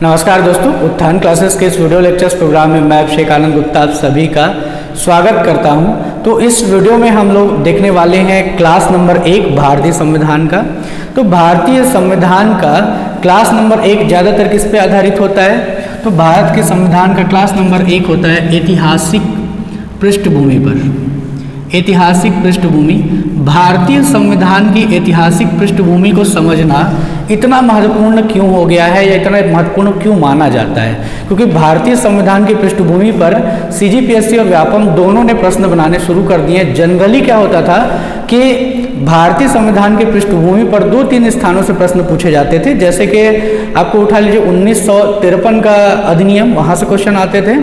नमस्कार दोस्तों, उत्थान क्लासेस के इस वीडियो लेक्चर्स प्रोग्राम में मैं अभिषेक आनंद गुप्ता आप सभी का स्वागत करता हूं। तो इस वीडियो में हम लोग देखने वाले हैं क्लास नंबर 1 भारतीय संविधान का। तो भारतीय संविधान का क्लास नंबर 1 ज़्यादातर किस पे आधारित होता है? तो भारत के संविधान का क्लास नंबर 1 होता है ऐतिहासिक पृष्ठभूमि पर। ऐतिहासिक पृष्ठभूमि, भारतीय संविधान की ऐतिहासिक पृष्ठभूमि को समझना इतना महत्वपूर्ण क्यों हो गया है या इतना महत्वपूर्ण क्यों माना जाता है? क्योंकि भारतीय संविधान की पृष्ठभूमि पर सीजीपीएससी और व्यापम दोनों ने प्रश्न बनाने शुरू कर दिए। जनरली क्या होता था कि भारतीय संविधान की पृष्ठभूमि पर 2-3 स्थानों से प्रश्न पूछे जाते थे। जैसे कि आपको उठा लीजिए 1953 का अधिनियम, वहाँ से क्वेश्चन आते थे।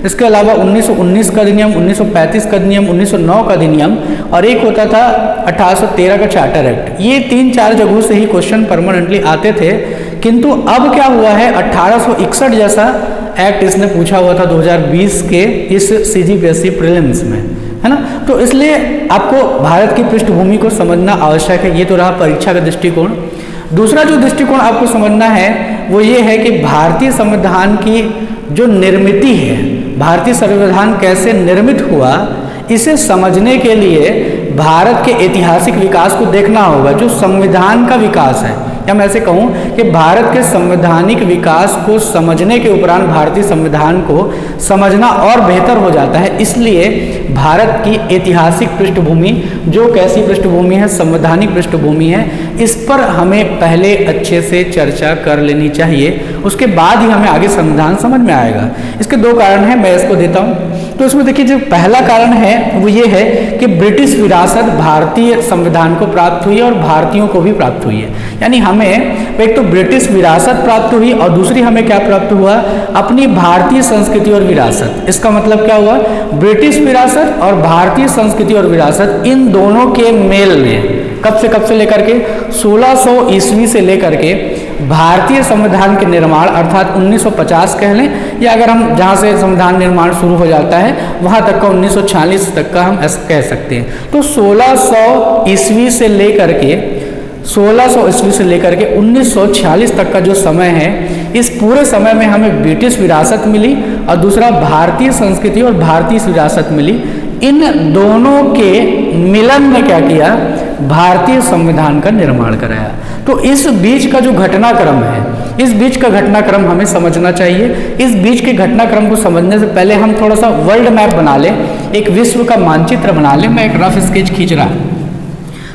इसके अलावा 1919 का अधिनियम, 1935 का अधिनियम, 1909 का अधिनियम और एक होता था 1813 का चार्टर एक्ट। ये 3-4 जगहों से ही क्वेश्चन परमानेंटली आते थे। किंतु अब क्या हुआ है, 1861 जैसा एक्ट इसने पूछा हुआ था 2020 के इस सीजीपीएससी प्रीलिम्स में, है ना। तो इसलिए आपको भारत की पृष्ठभूमि को समझना आवश्यक है। ये तो रहा परीक्षा का दृष्टिकोण। दूसरा जो दृष्टिकोण आपको समझना है वो ये है कि भारतीय संविधान की जो निर्मित है, भारतीय संविधान कैसे निर्मित हुआ, इसे समझने के लिए भारत के ऐतिहासिक विकास को देखना होगा। जो संविधान का विकास है, या मैं ऐसे कहूँ कि भारत के संवैधानिक विकास को समझने के उपरांत भारतीय संविधान को समझना और बेहतर हो जाता है। इसलिए भारत की ऐतिहासिक पृष्ठभूमि जो कैसी पृष्ठभूमि है, संवैधानिक पृष्ठभूमि है, इस पर हमें पहले अच्छे से चर्चा कर लेनी चाहिए। उसके बाद ही हमें आगे संविधान समझ में आएगा। इसके 2 कारण हैं, मैं इसको देता हूँ। तो इसमें देखिए, जो पहला कारण है वो ये है कि ब्रिटिश विरासत भारतीय संविधान को प्राप्त हुई और भारतीयों को भी प्राप्त हुई है। यानी हमें एक तो ब्रिटिश विरासत प्राप्त हुई और दूसरी हमें क्या प्राप्त हुआ, अपनी भारतीय संस्कृति और विरासत। इसका मतलब क्या हुआ, ब्रिटिश विरासत और भारतीय संस्कृति और विरासत, इन दोनों के मेल में कब से लेकर के 1600 ईस्वी से लेकर के भारतीय संविधान के निर्माण अर्थात 1950 कह लें, या अगर हम जहाँ से संविधान निर्माण शुरू हो जाता है वहाँ तक का 1946 तक का हम ऐसा कह सकते हैं। तो 1600 ईस्वी से लेकर के 1946 तक का जो समय है, इस पूरे समय में हमें ब्रिटिश विरासत मिली और दूसरा भारतीय संस्कृति और भारतीय विरासत मिली। इन दोनों के मिलन ने क्या किया, भारतीय संविधान का निर्माण कराया। तो इस बीच का जो घटनाक्रम है, इस बीच का घटनाक्रम हमें समझना चाहिए। इस बीच के घटनाक्रम को समझने से पहले हम थोड़ा सा वर्ल्ड मैप बना लें, एक विश्व का मानचित्र बना लें। मैं एक रफ स्केच खींच रहा हूँ,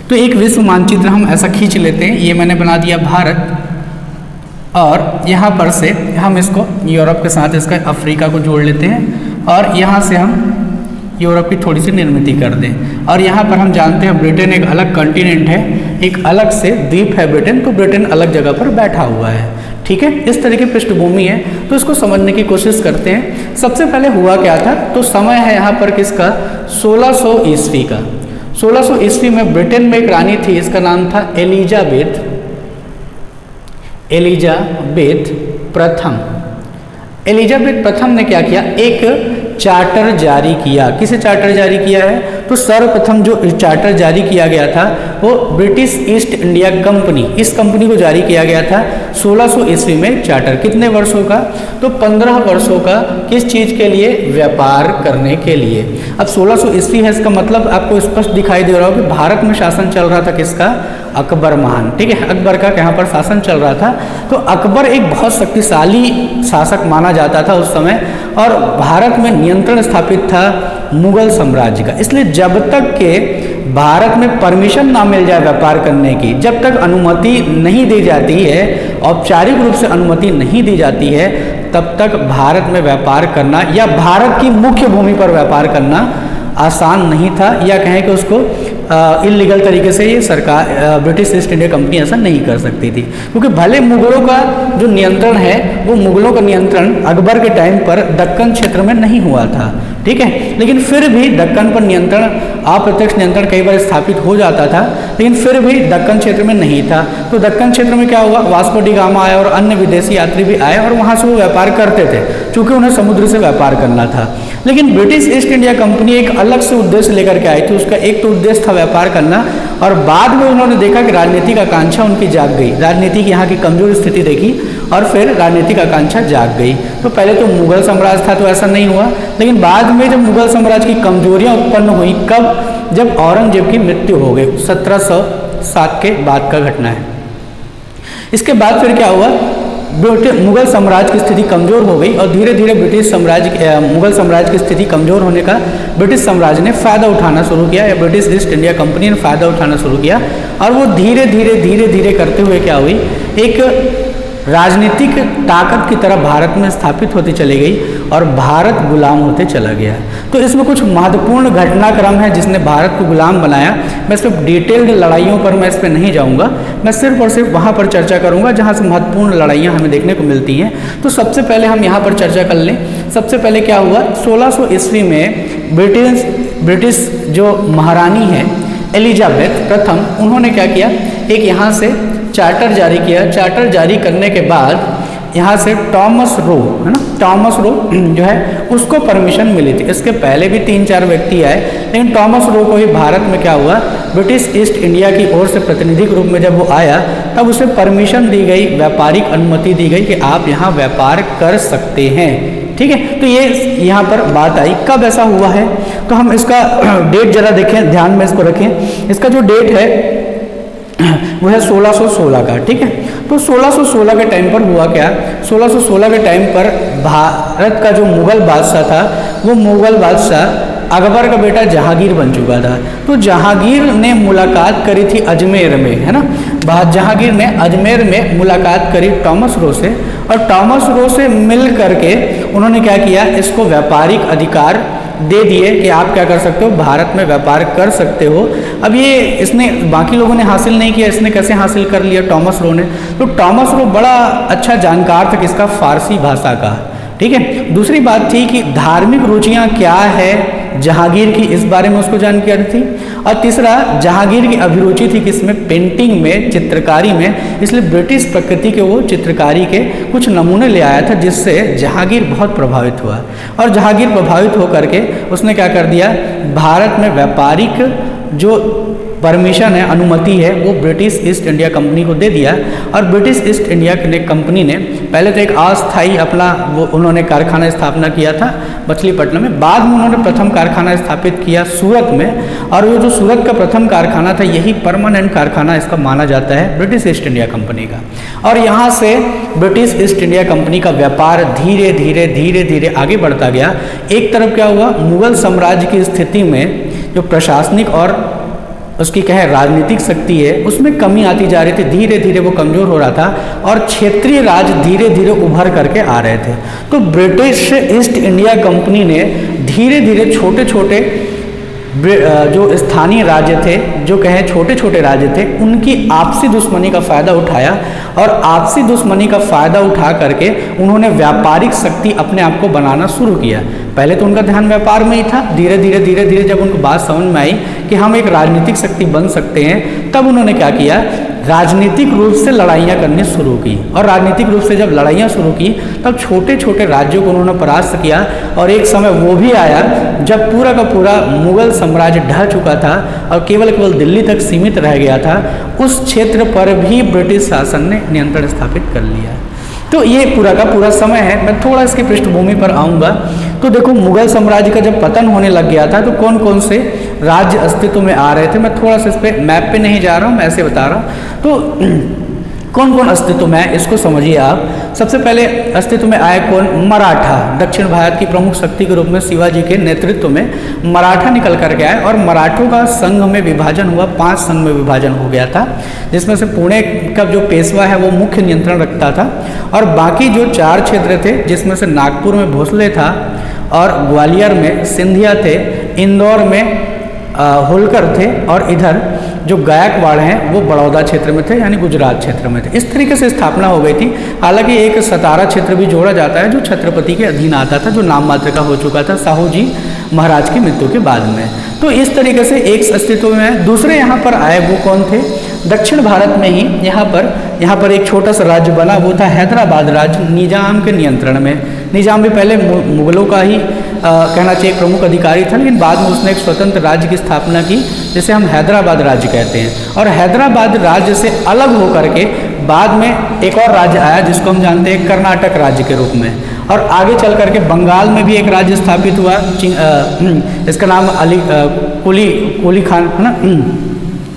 तो एक विश्व मानचित्र हम ऐसा खींच लेते हैं। ये मैंने बना दिया भारत, और यहाँ पर से हम इसको यूरोप के साथ इसका अफ्रीका को जोड़ लेते हैं, और यहाँ से हम यूरोप की थोड़ी सी निर्मिति कर दें। और यहाँ पर हम जानते हैं ब्रिटेन एक अलग कॉन्टिनेंट है, एक अलग से द्वीप है ब्रिटेन, तो ब्रिटेन अलग जगह पर बैठा हुआ है। ठीक है, इस तरह की पृष्ठभूमि है। तो इसको समझने की कोशिश करते हैं। सबसे पहले हुआ क्या था, तो समय है यहाँ पर किसका, 1600 ईस्वी का। 1600 ईस्वी में ब्रिटेन में एक रानी थी, इसका नाम था एलिजाबेथ प्रथम। एलिजाबेथ प्रथम ने क्या किया, एक चार्टर जारी किया। किसे चार्टर जारी किया है, तो सर्वप्रथम जो चार्टर जारी किया गया था वो ब्रिटिश ईस्ट इंडिया कंपनी, इस कंपनी को जारी किया गया था 1600 ईस्वी में। चार्टर कितने वर्षों का, तो 15 वर्षों का। किस चीज़ के लिए, व्यापार करने के लिए। अब 1600 ईस्वी है, इसका मतलब आपको स्पष्ट दिखाई दे रहा हो कि भारत में शासन चल रहा था किसका, अकबर महान। ठीक है, अकबर का यहाँ पर शासन चल रहा था। तो अकबर एक बहुत शक्तिशाली शासक माना जाता था उस समय, और भारत में नियंत्रण स्थापित था मुगल साम्राज्य का। इसलिए जब तक के भारत में परमिशन ना मिल जाए व्यापार करने की, जब तक अनुमति नहीं दी जाती है, औपचारिक रूप से अनुमति नहीं दी जाती है, तब तक भारत में व्यापार करना या भारत की मुख्य भूमि पर व्यापार करना आसान नहीं था, या कहें कि उसको इलीगल तरीके से ये सरकार ब्रिटिश ईस्ट इंडिया कंपनी ऐसा नहीं कर सकती थी। क्योंकि भले मुगलों का जो नियंत्रण है, वो मुगलों का नियंत्रण अकबर के टाइम पर दक्कन क्षेत्र में नहीं हुआ था। ठीक है, लेकिन फिर भी दक्कन पर नियंत्रण, अप्रत्यक्ष नियंत्रण कई बार स्थापित हो जाता था, लेकिन फिर भी दक्कन क्षेत्र में नहीं था। तो दक्कन क्षेत्र में क्या हुआ, वास्को डी गामा आया और अन्य विदेशी यात्री भी आए और वहाँ से वो व्यापार करते थे, चूँकि उन्हें समुद्र से व्यापार करना था। लेकिन ब्रिटिश ईस्ट इंडिया कंपनी एक अलग से उद्देश्य लेकर के आई थी। उसका एक तो उद्देश्य था व्यापार करना, और बाद में उन्होंने देखा कि राजनीतिक आकांक्षा उनकी जाग गई, राजनीति की यहाँ की कमजोर स्थिति देखी और फिर राजनीतिक आकांक्षा जाग गई। तो पहले तो मुगल साम्राज्य था तो ऐसा नहीं हुआ, लेकिन बाद में जब मुगल साम्राज्य की कमजोरियाँ उत्पन्न हुई, कब? जब औरंगजेब की मृत्यु हो गई, 1707 के बाद का घटना है। इसके बाद फिर क्या हुआ, मुगल साम्राज्य की स्थिति कमजोर हो गई और धीरे धीरे मुगल साम्राज्य की स्थिति कमजोर होने का ब्रिटिश साम्राज्य ने फ़ायदा उठाना शुरू किया, या ब्रिटिश ईस्ट इंडिया कंपनी ने फ़ायदा उठाना शुरू किया। और वो धीरे धीरे करते हुए क्या हुई, एक राजनीतिक ताकत की तरह भारत में स्थापित होती चली गई और भारत गुलाम होते चला गया। तो इसमें कुछ महत्वपूर्ण घटनाक्रम है जिसने भारत को गुलाम बनाया। मैं सिर्फ डिटेल्ड लड़ाइयों पर मैं इस पर नहीं जाऊंगा, मैं सिर्फ और सिर्फ वहाँ पर चर्चा करूंगा जहाँ से महत्वपूर्ण लड़ाइयाँ हमें देखने को मिलती हैं। तो सबसे पहले हम यहाँ पर चर्चा कर लें। सबसे पहले क्या हुआ, 1600 ईस्वी में ब्रिटिश जो महारानी है एलिजाबेथ प्रथम, उन्होंने क्या किया, एक यहाँ से चार्टर जारी किया। चार्टर जारी करने के बाद यहाँ से टॉमस रो, है ना, टॉमस रो जो है उसको परमिशन मिली थी। इसके पहले भी 3-4 व्यक्ति आए, लेकिन टॉमस रो को ही भारत में क्या हुआ, ब्रिटिश ईस्ट इंडिया की ओर से प्रतिनिधि के रूप में जब वो आया तब उसे परमिशन दी गई, व्यापारिक अनुमति दी गई कि आप यहाँ व्यापार कर सकते हैं। ठीक है, तो ये यहाँ पर बात आई। कब ऐसा हुआ है, तो हम इसका डेट जरा देखें, ध्यान में इसको रखें। इसका जो डेट है वो है 1616 का। ठीक है, तो 1616 के टाइम पर हुआ क्या, 1616 के टाइम पर भारत का जो मुगल बादशाह था, वो मुगल बादशाह अकबर का बेटा जहांगीर बन चुका था। तो जहांगीर ने मुलाकात करी थी अजमेर में, है ना, जहांगीर ने अजमेर में मुलाकात करी टॉमस रो से, और टॉमस रो से मिल करके उन्होंने क्या किया, इसको व्यापारिक अधिकार दे दिए कि आप क्या कर सकते हो, भारत में व्यापार कर सकते हो। अब ये इसने बाकी लोगों ने हासिल नहीं किया, इसने कैसे हासिल कर लिया, टॉमस रो ने। तो टॉमस रो बड़ा अच्छा जानकार था किसका, फारसी भाषा का। ठीक है, दूसरी बात थी कि धार्मिक रुचियाँ क्या है जहांगीर की, इस बारे में उसको जानकारी थी। और तीसरा, जहांगीर की अभिरुचि थी किसमें, पेंटिंग में, चित्रकारी में, इसलिए ब्रिटिश प्रकृति के वो चित्रकारी के कुछ नमूने ले आया था, जिससे जहांगीर बहुत प्रभावित हुआ। और जहांगीर प्रभावित होकर के उसने क्या कर दिया, भारत में व्यापारिक जो परमिशन है, अनुमति है, वो ब्रिटिश ईस्ट इंडिया कंपनी को दे दिया। और ब्रिटिश ईस्ट इंडिया कंपनी ने पहले तो एक अस्थायी अपना वो उन्होंने कारखाना स्थापना किया था मछलीपट्टनम में, बाद में उन्होंने प्रथम कारखाना स्थापित किया सूरत में। और वो जो सूरत का प्रथम कारखाना था, यही परमानेंट कारखाना इसका माना जाता है ब्रिटिश ईस्ट इंडिया कंपनी का। और यहाँ से ब्रिटिश ईस्ट इंडिया कंपनी का व्यापार धीरे धीरे आगे बढ़ता गया। एक तरफ क्या हुआ, मुगल साम्राज्य की स्थिति में जो प्रशासनिक और उसकी कहें राजनीतिक शक्ति है, उसमें कमी आती जा रही थी, धीरे धीरे वो कमज़ोर हो रहा था और क्षेत्रीय राज धीरे धीरे उभर करके आ रहे थे। तो ब्रिटिश ईस्ट इंडिया कंपनी ने धीरे धीरे छोटे छोटे जो स्थानीय राज्य थे, जो कहें छोटे छोटे राज्य थे, उनकी आपसी दुश्मनी का फ़ायदा उठाया। और आपसी दुश्मनी का फ़ायदा उठा करके उन्होंने व्यापारिक शक्ति अपने आप को बनाना शुरू किया। पहले तो उनका ध्यान व्यापार में ही था, धीरे धीरे जब उनको बात समझ में आई कि हम एक राजनीतिक शक्ति बन सकते हैं, तब उन्होंने क्या किया, राजनीतिक रूप से लड़ाइयाँ करनी शुरू की। और राजनीतिक रूप से जब लड़ाइयाँ शुरू की, तब छोटे छोटे राज्यों को उन्होंने परास्त किया। और एक समय वो भी आया जब पूरा का पूरा मुगल साम्राज्य ढह चुका था और केवल दिल्ली तक सीमित रह गया था, उस क्षेत्र पर भी ब्रिटिश शासन ने नियंत्रण स्थापित कर लिया। तो ये पूरा का पूरा समय है। मैं थोड़ा इसकी पृष्ठभूमि पर आऊँगा। तो देखो, मुगल साम्राज्य का जब पतन होने लग गया था, तो कौन कौन से राज्य अस्तित्व में आ रहे थे, मैं थोड़ा सा इस पर मैप पे नहीं जा रहा हूँ, मैं ऐसे बता रहा हूँ। तो कौन कौन अस्तित्व में है इसको समझिए आप। सबसे पहले अस्तित्व में आए कौन, मराठा। दक्षिण भारत की प्रमुख शक्ति के रूप में शिवाजी के नेतृत्व में मराठा निकल करके आए और मराठों का संघ में विभाजन हुआ, 5 संघ में विभाजन हो गया था, जिसमें से पुणे का जो पेशवा है वो मुख्य नियंत्रण रखता था। और बाकी जो 4 क्षेत्र थे, जिसमें से नागपुर में भोसले था और ग्वालियर में सिंधिया थे, इंदौर में होलकर थे, और इधर जो गायकवाड़ हैं वो बड़ौदा क्षेत्र में थे, यानी गुजरात क्षेत्र में थे। इस तरीके से स्थापना हो गई थी। हालांकि एक सतारा क्षेत्र भी जोड़ा जाता है जो छत्रपति के अधीन आता था, जो नाम मात्र का हो चुका था साहू जी महाराज की मृत्यु के बाद में। तो इस तरीके से एक अस्तित्व में है। दूसरे यहाँ पर आए वो कौन थे, दक्षिण भारत में ही यहाँ पर एक छोटा सा राज्य बना, वो था हैदराबाद राज्य निजाम के नियंत्रण में। निजाम भी पहले मुगलों का ही कहना चाहिए प्रमुख अधिकारी था, लेकिन बाद में उसने एक स्वतंत्र राज्य की स्थापना की जिसे हम हैदराबाद राज्य कहते हैं। और हैदराबाद राज्य से अलग होकर के बाद में एक और राज्य आया जिसको हम जानते हैं कर्नाटक राज्य के रूप में। और आगे चल करके बंगाल में भी एक राज्य स्थापित हुआ, इसका नाम कुली खान है ना,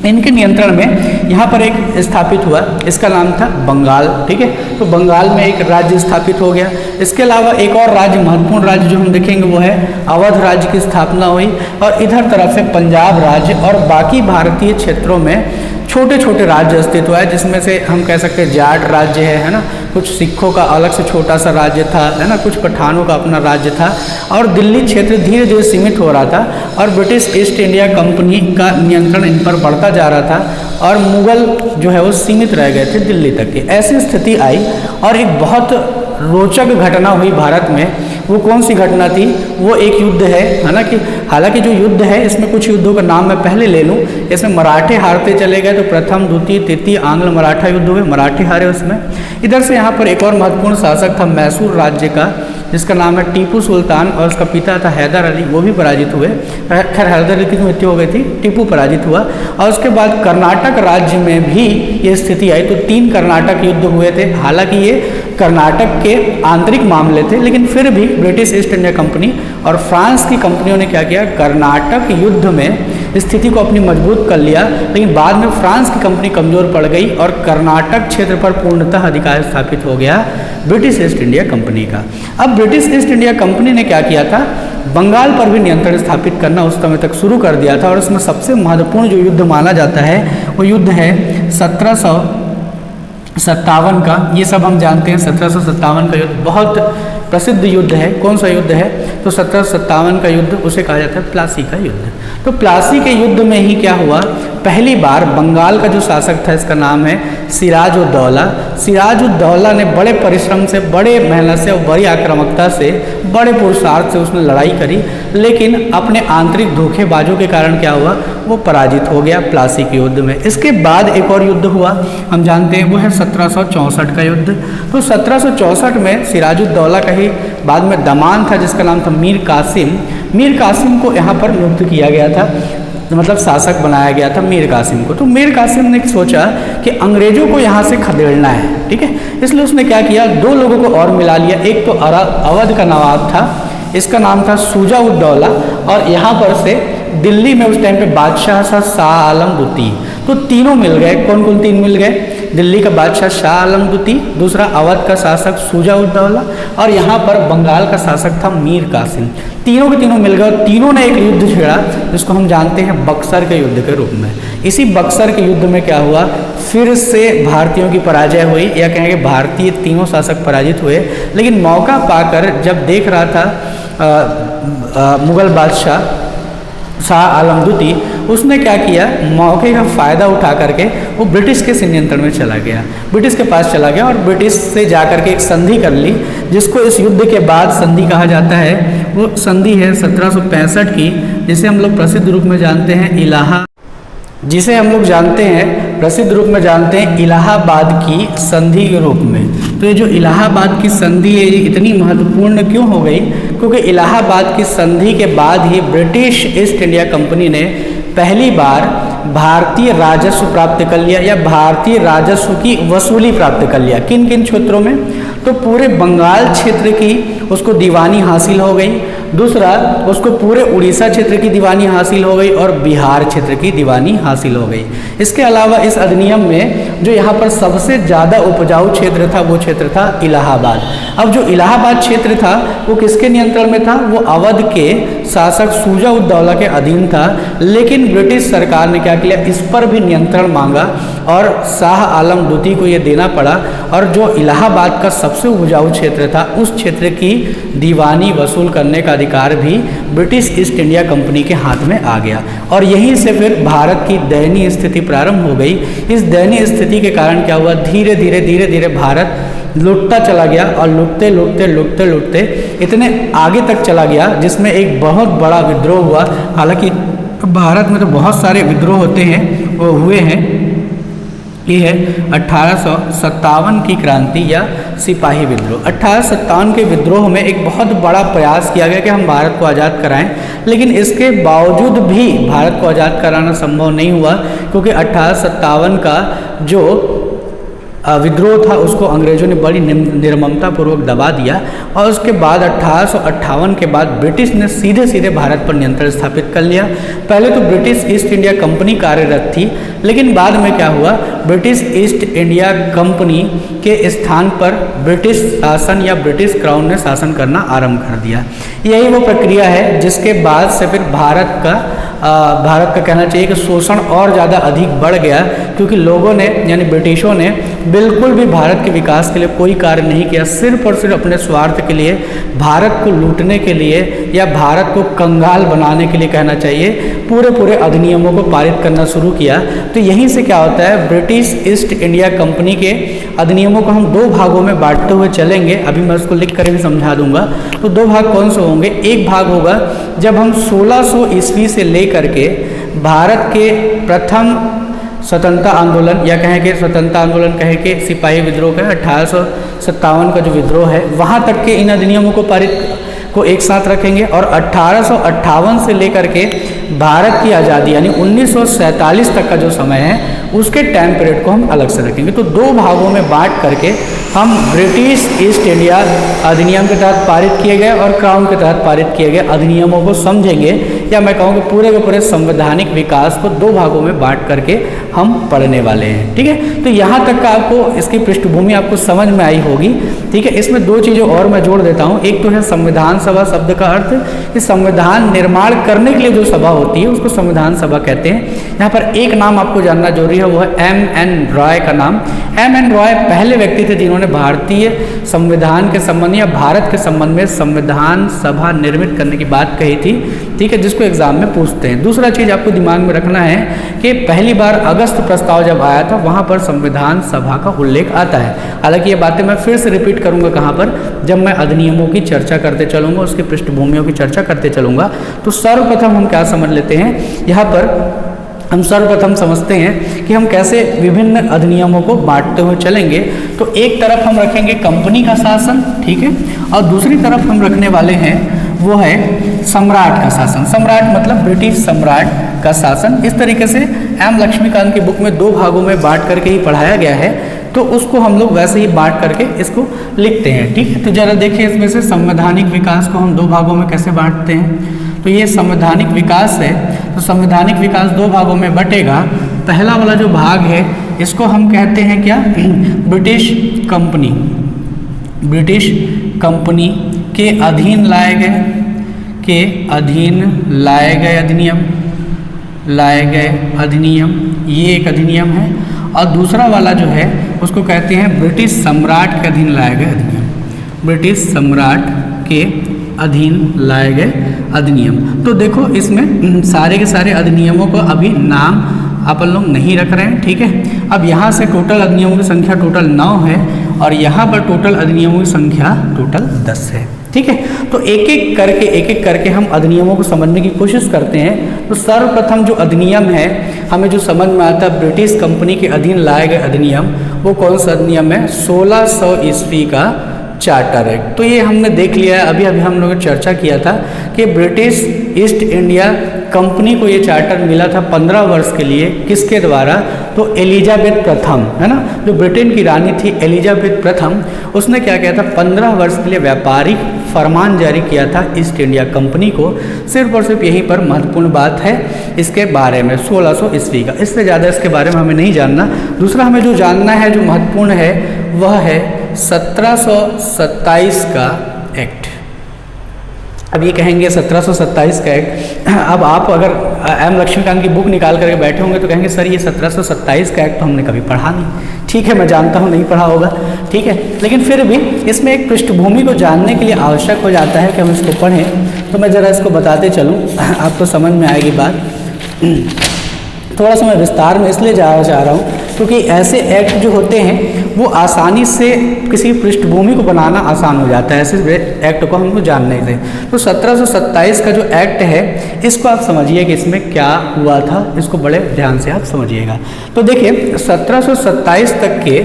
इनके नियंत्रण में यहाँ पर एक स्थापित हुआ, इसका नाम था बंगाल। ठीक है, तो बंगाल में एक राज्य स्थापित हो गया। इसके अलावा एक और राज्य, महत्वपूर्ण राज्य जो हम देखेंगे वो है अवध राज्य की स्थापना हुई। और इधर तरफ से पंजाब राज्य और बाकी भारतीय क्षेत्रों में छोटे छोटे राज्य अस्तित्व है, जिसमें से हम कह सकते हैं जाट राज्य है ना, कुछ सिखों का अलग से छोटा सा राज्य था, है ना, कुछ पठानों का अपना राज्य था। और दिल्ली क्षेत्र धीरे धीरे सीमित हो रहा था और ब्रिटिश ईस्ट इंडिया कंपनी का नियंत्रण इन पर बढ़ता जा रहा था और मुगल जो है वो सीमित रह गए थे दिल्ली तक की। ऐसी स्थिति आई और एक बहुत रोचक घटना हुई भारत में। वो कौन सी घटना थी? वो एक युद्ध है ना, कि हालांकि जो युद्ध है इसमें कुछ युद्धों का नाम मैं पहले ले लूँ। इसमें मराठे हारते चले गए, तो प्रथम द्वितीय तृतीय आंग्ल मराठा युद्ध हुए, मराठे हारे उसमें। इधर से यहाँ पर एक और महत्वपूर्ण शासक था मैसूर राज्य का, जिसका नाम है टीपू सुल्तान, और उसका पिता था हैदर अली, वो भी पराजित हुए। खैर हैदर अली की मृत्यु हो गई थी, टीपू पराजित हुआ। और उसके बाद कर्नाटक राज्य में भी ये स्थिति आई, तो 3 कर्नाटक युद्ध हुए थे। हालांकि ये कर्नाटक के आंतरिक मामले थे, लेकिन फिर भी ब्रिटिश ईस्ट इंडिया कंपनी और फ्रांस की कंपनियों ने क्या किया, कर्नाटक युद्ध में स्थिति को अपनी मजबूत कर लिया। लेकिन बाद में फ्रांस की कंपनी कमजोर पड़ गई और कर्नाटक क्षेत्र पर पूर्णतः अधिकार स्थापित हो गया ब्रिटिश ईस्ट इंडिया कंपनी का। अब ब्रिटिश ईस्ट इंडिया कंपनी ने क्या किया था, बंगाल पर भी नियंत्रण स्थापित करना उस समय तक शुरू कर दिया था। और इसमें सबसे महत्वपूर्ण जो युद्ध माना जाता है वो युद्ध है 1757 का। ये सब हम जानते हैं, 1757 का युद्ध बहुत प्रसिद्ध युद्ध है। कौन सा युद्ध है? तो 1757 का युद्ध, उसे कहा जाता है प्लासी का युद्ध। तो प्लासी के युद्ध में ही क्या हुआ, पहली बार बंगाल का जो शासक था, इसका नाम है सिराज-उद-दौला। सिराज-उद-दौला ने बड़े परिश्रम से, बड़े मेहनत से और बड़ी आक्रामकता से, बड़े पुरुषार्थ से उसने लड़ाई करी, लेकिन अपने आंतरिक धोखेबाजों के कारण क्या हुआ, वो पराजित हो गया प्लासी के युद्ध में। इसके बाद एक और युद्ध हुआ, हम जानते हैं, वो है 1764 का युद्ध। तो 1764 में सिराज-उद-दौला का ही बाद में दमान था, जिसका नाम था मीर कासिम। मीर कासिम को यहाँ पर नियुक्त किया गया था, मतलब शासक बनाया गया था मीर कासिम को। तो मीर कासिम ने सोचा कि अंग्रेजों को यहाँ से खदेड़ना है, ठीक है, इसलिए उसने क्या किया, 2 लोगों को और मिला लिया। एक तो अवध का नवाब था, इसका नाम था शुजा-उद-दौला, और यहाँ पर से दिल्ली में उस टाइम पे बादशाह था शाह आलम द्वितीय। तो तीनों मिल गए। कौन कौन 3 मिल गए? दिल्ली का बादशाह शाह आलम द्वितीय, दूसरा अवध का शासक शुजा-उद-दौला, और यहाँ पर बंगाल का शासक था मीर कासिम। तीनों के तीनों मिल गए और तीनों ने एक युद्ध छेड़ा, जिसको हम जानते हैं बक्सर के युद्ध के रूप में। इसी बक्सर के युद्ध में क्या हुआ, फिर से भारतीयों की पराजय हुई, या कहेंगे भारतीय तीनों शासक पराजित हुए। लेकिन मौका पाकर जब देख रहा था मुगल बादशाह शाह आलम द्वितीय, उसने क्या किया, मौके का फ़ायदा उठा करके वो ब्रिटिश के नियंत्रण में चला गया, ब्रिटिश के पास चला गया और ब्रिटिश से जाकर के एक संधि कर ली, जिसको इस युद्ध के बाद संधि कहा जाता है। वो संधि है 1765 की, जिसे हम लोग प्रसिद्ध रूप में जानते हैं प्रसिद्ध रूप में जानते हैं इलाहाबाद की संधि के रूप में। तो ये जो इलाहाबाद की संधि है, ये इतनी महत्वपूर्ण क्यों हो गई, क्योंकि इलाहाबाद की संधि के बाद ही ब्रिटिश ईस्ट इंडिया कंपनी ने पहली बार भारतीय राजस्व प्राप्त कर लिया, या भारतीय राजस्व की वसूली प्राप्त कर लिया। किन किन क्षेत्रों में? तो पूरे बंगाल क्षेत्र की उसको दीवानी हासिल हो गई, दूसरा उसको पूरे उड़ीसा क्षेत्र की दीवानी हासिल हो गई, और बिहार क्षेत्र की दीवानी हासिल हो गई। इसके अलावा इस अधिनियम में जो यहाँ पर सबसे ज़्यादा उपजाऊ क्षेत्र था, वो क्षेत्र था इलाहाबाद। अब जो इलाहाबाद क्षेत्र था वो किसके नियंत्रण में था? वो अवध के शासक शुजा-उद-दौला के अधीन था। लेकिन ब्रिटिश सरकार ने क्या किया, इस पर भी नियंत्रण मांगा और शाह आलम द्वितीय को ये देना पड़ा, और जो इलाहाबाद का सबसे उपजाऊ क्षेत्र था, उस क्षेत्र की दीवानी वसूल करने का अधिकार भी ब्रिटिश ईस्ट इंडिया कंपनी के हाथ में आ गया। और यहीं से फिर भारत की दयनीय स्थिति प्रारंभ हो गई। इस दयनीय स्थिति के कारण क्या हुआ, धीरे धीरे भारत लुटता चला गया, और लुटते इतने आगे तक चला गया, जिसमें एक बहुत बड़ा विद्रोह हुआ। हालांकि भारत में तो बहुत सारे विद्रोह हुए हैं, ये है 1857 की क्रांति या सिपाही विद्रोह। 1857 के विद्रोह में एक बहुत बड़ा प्रयास किया गया कि हम भारत को आज़ाद कराएं, लेकिन इसके बावजूद भी भारत को आज़ाद कराना संभव नहीं हुआ, क्योंकि 1857 का जो विद्रोह था उसको अंग्रेजों ने बड़ी निर्ममतापूर्वक दबा दिया, और उसके बाद 1858 के बाद ब्रिटिश ने सीधे सीधे भारत पर नियंत्रण स्थापित कर लिया। पहले तो ब्रिटिश ईस्ट इंडिया कंपनी कार्यरत थी, लेकिन बाद में क्या हुआ, ब्रिटिश ईस्ट इंडिया कंपनी के स्थान पर ब्रिटिश शासन या ब्रिटिश क्राउन ने शासन करना आरंभ कर दिया। यही वो प्रक्रिया है जिसके बाद से फिर भारत का कहना चाहिए कि शोषण और ज़्यादा अधिक बढ़ गया, क्योंकि लोगों ने यानी ब्रिटिशों ने बिल्कुल भी भारत के विकास के लिए कोई कार्य नहीं किया, सिर्फ और सिर्फ अपने स्वार्थ के लिए, भारत को लूटने के लिए या भारत को कंगाल बनाने के लिए कहना चाहिए, पूरे अधिनियमों को पारित करना शुरू किया। तो यहीं से क्या होता है, ब्रिटिश ईस्ट इंडिया कंपनी के अधिनियमों को हम दो भागों में बांटते हुए चलेंगे। अभी मैं उसको लिख कर भी समझा दूंगा। तो दो भाग कौन से होंगे, एक भाग होगा जब हम 1600 ईस्वी से लेकर के भारत के प्रथम स्वतंत्रता आंदोलन या कहें कि स्वतंत्रता आंदोलन कहें कि सिपाही विद्रोह का 1857 का जो विद्रोह है वहाँ तक के इन अधिनियमों को को एक साथ रखेंगे, और 1858 से लेकर के भारत की आज़ादी यानी 1947 तक का जो समय है उसके टाइम पीरियड को हम अलग से रखेंगे। तो दो भागों में बांट करके हम ब्रिटिश ईस्ट इंडिया अधिनियम के तहत पारित किए गए और क्राउन के तहत पारित किए गए अधिनियमों को समझेंगे, या मैं कहूँगा पूरे के पूरे संवैधानिक विकास को दो भागों में बांट करके हम पढ़ने वाले हैं। ठीक है, तो यहाँ तक का आपको इसकी पृष्ठभूमि आपको समझ में आई होगी। ठीक है, इसमें दो चीज़ें और मैं जोड़ देता हूँ। एक तो है संविधान सभा शब्द का अर्थ कि संविधान निर्माण करने के लिए जो सभा होती है उसको संविधान सभा कहते हैं। यहाँ पर एक नाम आपको जानना जरूरी है, वो है M.N. रॉय का नाम। M.N. रॉय पहले व्यक्ति थे जिन्होंने भारतीय संविधान के संबंध या भारत के संबंध में संविधान सभा निर्मित करने की बात कही थी। ठीक है, जिसको एग्जाम में पूछते हैं। दूसरा चीज़ आपको दिमाग में रखना है कि पहली बार अगस्त प्रस्ताव जब आया था वहाँ पर संविधान सभा का उल्लेख आता है। हालांकि ये बातें मैं फिर से रिपीट करूँगा कहाँ पर, जब मैं अधिनियमों की चर्चा करते चलूँगा, उसकी पृष्ठभूमियों की चर्चा करते चलूँगा। तो सर्वप्रथम हम क्या समझ लेते हैं, यहाँ पर हम सर्वप्रथम समझते हैं कि हम कैसे विभिन्न अधिनियमों को बांटते हुए चलेंगे। तो एक तरफ हम रखेंगे कंपनी का शासन, ठीक है, और दूसरी तरफ हम रखने वाले हैं वो है सम्राट का शासन। सम्राट मतलब ब्रिटिश सम्राट का शासन। इस तरीके से एम लक्ष्मीकांत की बुक में दो भागों में बांट करके ही पढ़ाया गया है, तो उसको हम लोग वैसे ही बांट करके इसको लिखते हैं। ठीक है, तो जरा देखिए इसमें से संवैधानिक विकास को हम दो भागों में कैसे बांटते हैं। तो ये संवैधानिक विकास है, तो संवैधानिक विकास दो भागों में बटेगा। पहला वाला जो भाग है इसको हम कहते हैं क्या, ब्रिटिश कंपनी। ब्रिटिश कंपनी के अधीन लाए गए अधिनियम, ये एक अधिनियम है। और दूसरा वाला जो है उसको कहते हैं ब्रिटिश सम्राट के अधीन लाए गए अधिनियम। ब्रिटिश सम्राट के अधीन लाए गए अधिनियम। तो देखो इसमें सारे के सारे अधिनियमों को अभी नाम अपन लोग नहीं रख रहे हैं। ठीक है, अब यहाँ से टोटल अधिनियमों की संख्या टोटल 9 है और यहाँ पर टोटल अधिनियमों की संख्या टोटल 10 है। ठीक है, तो एक एक करके हम अधिनियमों को समझने की कोशिश करते हैं। तो सर्वप्रथम जो अधिनियम है हमें जो समझ में आता है ब्रिटिश कंपनी के अधीन लाए गए अधिनियम, वो कौन सा अधिनियम है, 1600 ईस्वी का चार्टर एक्ट। तो ये हमने देख लिया है, अभी हम लोगों ने चर्चा किया था कि ब्रिटिश ईस्ट इंडिया कंपनी को ये चार्टर मिला था 15 वर्ष के लिए। किसके द्वारा, तो एलिजाबेथ प्रथम, है ना, जो ब्रिटेन की रानी थी एलिजाबेथ प्रथम, उसने क्या किया था, 15 वर्ष के लिए व्यापारिक फरमान जारी किया था ईस्ट इंडिया कंपनी को। सिर्फ और सिर्फ यहीं पर महत्वपूर्ण बात है इसके बारे में, 1600 ईस्वी का। इससे ज़्यादा इसके बारे में हमें नहीं जानना। दूसरा हमें जो जानना है, जो महत्वपूर्ण है, वह है 1727 का एक्ट। अब ये कहेंगे 1727 का एक्ट, अब आप अगर एम लक्ष्मीकांत की बुक निकाल करके बैठे होंगे तो कहेंगे सर ये 1727 का एक्ट तो हमने कभी पढ़ा नहीं। ठीक है, मैं जानता हूँ नहीं पढ़ा होगा, ठीक है, लेकिन फिर भी इसमें एक पृष्ठभूमि को जानने के लिए आवश्यक हो जाता है कि हम इसको पढ़ें। तो मैं ज़रा इसको बताते चलूँ, आपको समझ में आएगी बात। थोड़ा सा मैं विस्तार में इसलिए जाना चाह रहा हूँ क्योंकि ऐसे एक्ट जो होते हैं वो आसानी से किसी पृष्ठभूमि को बनाना आसान हो जाता है, ऐसे एक्ट को हमको जानने से। तो 1727 का जो एक्ट है इसको आप समझिए कि इसमें क्या हुआ था, इसको बड़े ध्यान से आप समझिएगा। तो देखिए 1727 तक के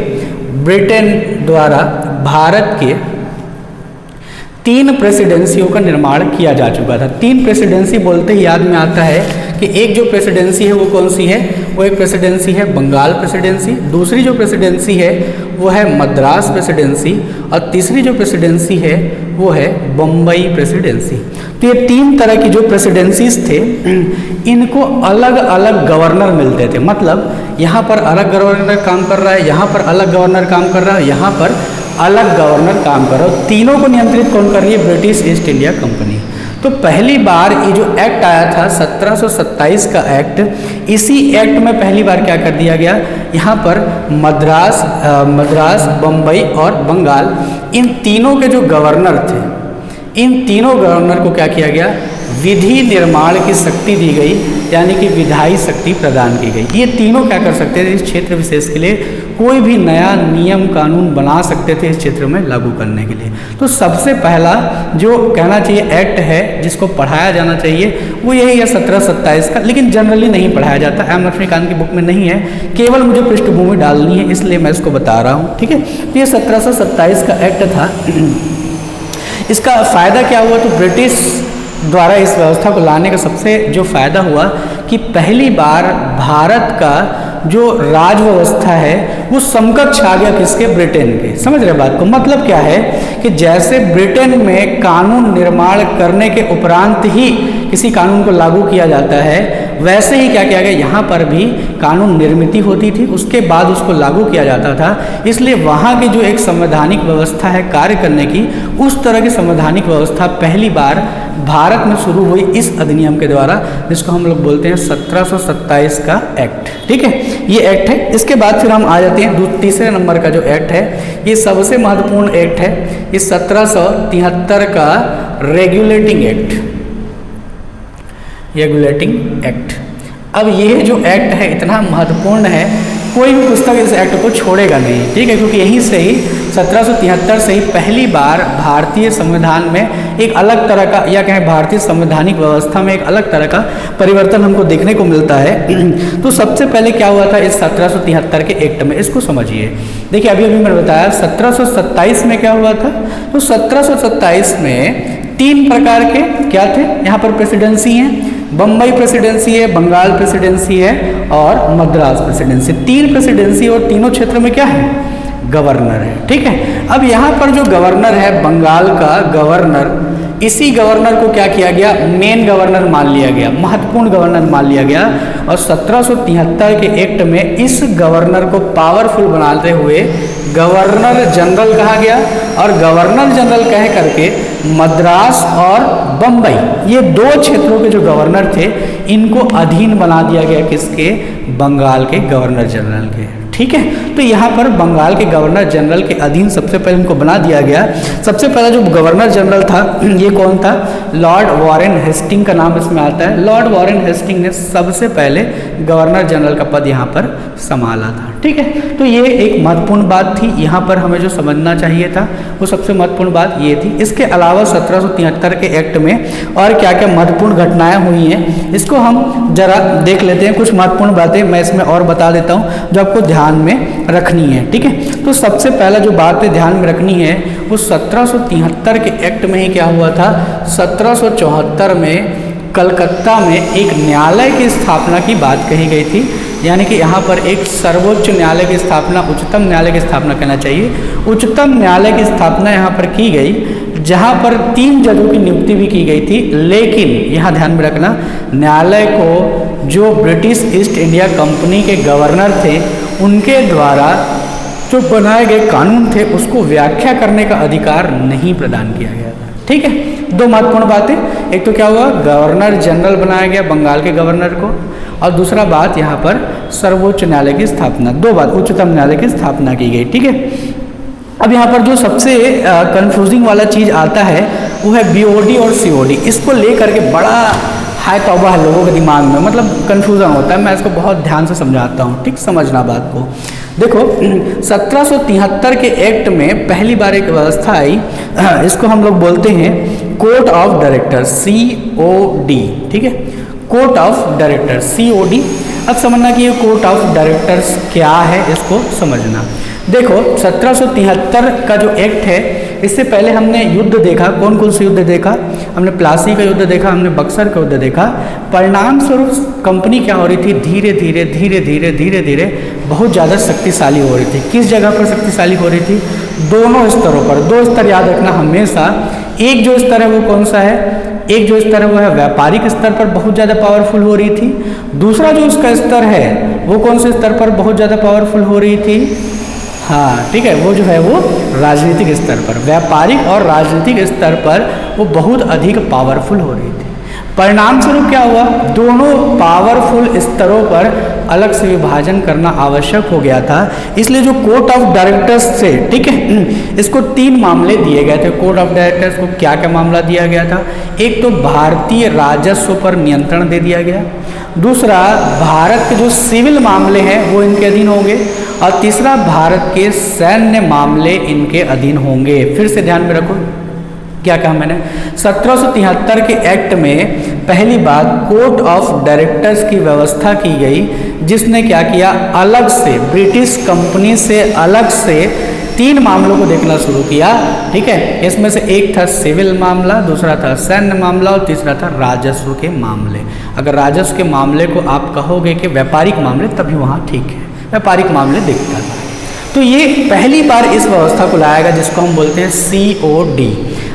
ब्रिटेन द्वारा भारत के 3 प्रेसिडेंसियों का निर्माण किया जा चुका था। 3 प्रेसिडेंसी बोलते ही याद में आता है कि एक जो प्रेसिडेंसी है वो कौन सी है, वो एक प्रेसिडेंसी है बंगाल प्रेसिडेंसी, दूसरी जो प्रेसिडेंसी है वो है मद्रास प्रेसिडेंसी, और तीसरी जो प्रेसिडेंसी है वो है बम्बई प्रेसिडेंसी। तो ये 3 तरह की जो प्रेसिडेंसीज थे इनको अलग अलग गवर्नर मिलते थे। मतलब यहाँ पर अलग गवर्नर काम कर रहा है, यहाँ पर अलग गवर्नर काम कर रहा है, यहाँ पर अलग गवर्नर काम कर रहा है। तीनों को नियंत्रित कौन कर रही है, ब्रिटिश ईस्ट इंडिया कंपनी। तो पहली बार ये जो एक्ट आया था 1727 का एक्ट, इसी एक्ट में पहली बार क्या कर दिया गया, यहाँ पर मद्रास, बम्बई और बंगाल, इन तीनों के जो गवर्नर थे, इन तीनों गवर्नर को क्या किया गया, विधि निर्माण की शक्ति दी गई, यानी कि विधायी शक्ति प्रदान की गई। ये तीनों क्या कर सकते थे, इस क्षेत्र विशेष के लिए कोई भी नया नियम कानून बना सकते थे इस क्षेत्र में लागू करने के लिए। तो सबसे पहला जो कहना चाहिए एक्ट है जिसको पढ़ाया जाना चाहिए वो यही है 1727 का, लेकिन जनरली नहीं पढ़ाया जाता, एम लक्ष्मीकांत की बुक में नहीं है, केवल मुझे पृष्ठभूमि डालनी है इसलिए मैं इसको बता रहा हूँ, ठीक है। तो ये 1727 का एक्ट था। इसका फ़ायदा क्या हुआ, तो ब्रिटिश द्वारा इस व्यवस्था को लाने का सबसे जो फ़ायदा हुआ कि पहली बार भारत का जो राज व्यवस्था है वो समकक्ष आ गया किसके, ब्रिटेन के। समझ रहे बात को, मतलब क्या है कि जैसे ब्रिटेन में कानून निर्माण करने के उपरांत ही किसी कानून को लागू किया जाता है, वैसे ही क्या किया गया, यहाँ पर भी कानून निर्मित होती थी, उसके बाद उसको लागू किया जाता था। इसलिए वहाँ की जो एक संवैधानिक व्यवस्था है कार्य करने की, उस तरह की संवैधानिक व्यवस्था पहली बार भारत में शुरू हुई इस अधिनियम के द्वारा, जिसको हम लोग बोलते हैं 1727 का एक्ट, ठीक है। ये एक्ट है। इसके बाद फिर हम आ जाते हैं तीसरे नंबर का जो एक्ट है, ये सबसे महत्वपूर्ण एक्ट है, ये 1773 का रेगुलेटिंग एक्ट। अब ये जो एक्ट है इतना महत्वपूर्ण है, कोई भी पुस्तक इस एक्ट को छोड़ेगा नहीं, ठीक है, क्योंकि यहीं से ही 1773 से ही पहली बार भारतीय संविधान में एक अलग तरह का, या कहें भारतीय संवैधानिक व्यवस्था में एक अलग तरह का परिवर्तन हमको देखने को मिलता है। तो सबसे पहले क्या हुआ था इस 1773 के एक्ट में, इसको समझिए। देखिए अभी मैंने बताया 1727 में क्या हुआ था, तो 1727 में 3 प्रकार के क्या थे, यहाँ पर प्रेसिडेंसी हैं, बम्बई प्रेसिडेंसी है, बंगाल प्रेसिडेंसी है और मद्रास प्रेसिडेंसी। 3 प्रेसिडेंसी और तीनों क्षेत्र में क्या है, गवर्नर है, ठीक है। अब यहाँ पर जो गवर्नर है बंगाल का गवर्नर, इसी गवर्नर को क्या किया गया, मेन गवर्नर मान लिया गया, महत्वपूर्ण गवर्नर मान लिया गया, और 1773 के एक्ट में इस गवर्नर को पावरफुल बनाते हुए गवर्नर जनरल कहा गया, और गवर्नर जनरल कह करके मद्रास और बम्बई, ये 2 क्षेत्रों के जो गवर्नर थे इनको अधीन बना दिया गया किसके, बंगाल के गवर्नर जनरल के, ठीक है। तो यहाँ पर बंगाल के गवर्नर जनरल के अधीन सबसे पहले इनको बना दिया गया। सबसे पहला जो गवर्नर जनरल था ये कौन था, लॉर्ड वॉरेन हेस्टिंग का नाम इसमें आता है। लॉर्ड वॉरेन हेस्टिंग ने सबसे पहले गवर्नर जनरल का पद यहाँ पर संभाला था, ठीक है। तो ये एक महत्वपूर्ण बात थी, यहाँ पर हमें जो समझना चाहिए था वो सबसे महत्वपूर्ण बात ये थी। इसके अलावा 1773 के एक्ट में और क्या क्या महत्वपूर्ण घटनाएं हुई हैं इसको हम जरा देख लेते हैं। कुछ महत्वपूर्ण बातें मैं इसमें और बता देता हूँ जो आपको ध्यान में रखनी है, ठीक है। तो सबसे पहला जो बात ध्यान में रखनी है वो 1773 के एक्ट में ही क्या हुआ था, 1774 में कलकत्ता में एक न्यायालय की स्थापना की बात कही गई थी, यानी कि यहाँ पर एक सर्वोच्च न्यायालय की स्थापना, उच्चतम न्यायालय की स्थापना कहना चाहिए, उच्चतम न्यायालय की स्थापना यहाँ पर की गई, जहाँ पर 3 जजों की नियुक्ति भी की गई थी। लेकिन यहाँ ध्यान में रखना, न्यायालय को जो ब्रिटिश ईस्ट इंडिया कंपनी के गवर्नर थे उनके द्वारा जो बनाए गए कानून थे उसको व्याख्या करने का अधिकार नहीं प्रदान किया गया था, ठीक है। 2 महत्वपूर्ण बातें, एक तो क्या हुआ, गवर्नर जनरल बनाया गया बंगाल के गवर्नर को, और दूसरा बात यहाँ पर सर्वोच्च न्यायालय की स्थापना, 2 बात, उच्चतम न्यायालय की स्थापना की गई, ठीक है। अब यहाँ पर जो सबसे कंफ्यूजिंग वाला चीज़ आता है वो है बीओडी और सीओडी। इसको लेकर के बड़ा हाय तौबा है लोगों के दिमाग में, मतलब कन्फ्यूज़न होता है। मैं इसको बहुत ध्यान से समझाता हूँ, ठीक, समझना बात को। देखो 1773 के एक्ट में पहली बार एक व्यवस्था आई, इसको हम लोग बोलते हैं कोर्ट ऑफ डायरेक्टर, COD, ठीक है, कोर्ट ऑफ डायरेक्टर COD। अब समझना कि ये कोर्ट ऑफ डायरेक्टर्स क्या है, इसको समझना। देखो 1773 का जो एक्ट है, इससे पहले हमने युद्ध देखा, कौन कौन से युद्ध देखा, हमने प्लासी का युद्ध देखा, हमने बक्सर का युद्ध देखा। परिणाम स्वरूप कंपनी क्या हो रही थी, धीरे धीरे धीरे धीरे धीरे धीरे बहुत ज़्यादा शक्तिशाली हो रही थी। किस जगह पर शक्तिशाली हो रही थी, दोनों स्तरों पर। दो स्तर याद रखना हमेशा, एक जो स्तर है वो कौन सा है, एक जो स्तर है वो है व्यापारिक स्तर पर बहुत ज़्यादा पावरफुल हो रही थी। दूसरा जो उसका स्तर है वो कौन से स्तर पर बहुत ज़्यादा पावरफुल हो रही थी, हाँ ठीक है, वो जो है वो राजनीतिक स्तर पर, व्यापारिक और राजनीतिक स्तर पर वो बहुत अधिक पावरफुल हो रही थी। परिणाम स्वरूप क्या हुआ, दोनों पावरफुल स्तरों पर अलग से विभाजन करना आवश्यक हो गया था। इसलिए जो कोर्ट ऑफ डायरेक्टर्स थे, ठीक है, इसको 3 मामले दिए गए थे। कोर्ट ऑफ डायरेक्टर्स को क्या क्या मामला दिया गया था, एक तो भारतीय राजस्व पर नियंत्रण दे दिया गया, दूसरा भारत के जो सिविल मामले हैं वो इनके अधीन होंगे, और तीसरा भारत के सैन्य मामले इनके अधीन होंगे। फिर से ध्यान में रखो क्या कहा मैंने, 1773 के एक्ट में पहली बार कोर्ट ऑफ डायरेक्टर्स की व्यवस्था की गई, जिसने क्या किया, अलग से ब्रिटिश कंपनी से अलग से 3 मामलों को देखना शुरू किया, ठीक है। इसमें से एक था सिविल मामला, दूसरा था सैन्य मामला और तीसरा था राजस्व के मामले। अगर राजस्व के मामले को आप कहोगे कि व्यापारिक मामले, तभी वहाँ ठीक है, व्यापारिक मामले दिखता था। तो ये पहली बार इस व्यवस्था को लाया गया जिसको हम बोलते हैं COD।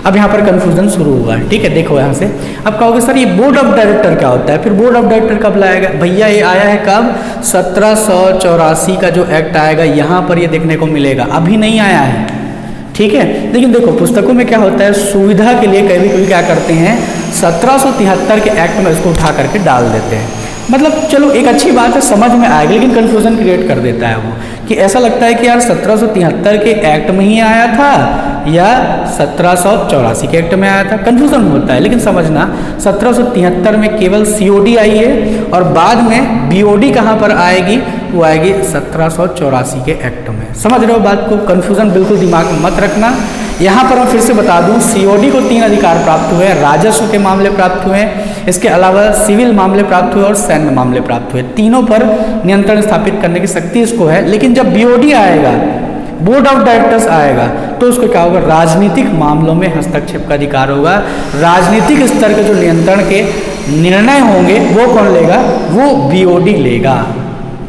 अब यहाँ पर कन्फ्यूजन शुरू हुआ है, ठीक है, देखो यहाँ से। अब कहोगे सर ये बोर्ड ऑफ डायरेक्टर क्या होता है, फिर बोर्ड ऑफ डायरेक्टर कब लाया गया, भैया ये आया है कब, 1784 का जो एक्ट आएगा यहाँ पर ये देखने को मिलेगा, अभी नहीं आया है, ठीक है। लेकिन देखो पुस्तकों में क्या होता है, सुविधा के लिए कभी कभी क्या करते हैं, 1773 के एक्ट में इसको उठा करके डाल देते हैं। मतलब चलो एक अच्छी बात है, समझ में आएगी, लेकिन कन्फ्यूजन क्रिएट कर देता है वो, कि ऐसा लगता है कि यार 1773 के एक्ट में ही आया था या 1784 के एक्ट में आया था, कन्फ्यूजन होता है। लेकिन समझना 1773 में केवल COD आई है, और बाद में BOD कहाँ पर आएगी, वो आएगी 1784 के एक्ट में। समझ रहे हो बात को, कन्फ्यूजन बिल्कुल दिमाग में मत रखना। यहाँ पर मैं फिर से बता दूं, COD को 3 अधिकार प्राप्त हुए, राजस्व के मामले प्राप्त हुए, इसके अलावा सिविल मामले प्राप्त हुए और सैन्य मामले प्राप्त हुए। तीनों पर नियंत्रण स्थापित करने की शक्ति इसको है। लेकिन जब BOD आएगा, बोर्ड ऑफ डायरेक्टर्स आएगा, तो उसको क्या होगा, राजनीतिक मामलों में हस्तक्षेप का अधिकार होगा। राजनीतिक स्तर के जो नियंत्रण के निर्णय होंगे वो कौन लेगा, वो BOD लेगा।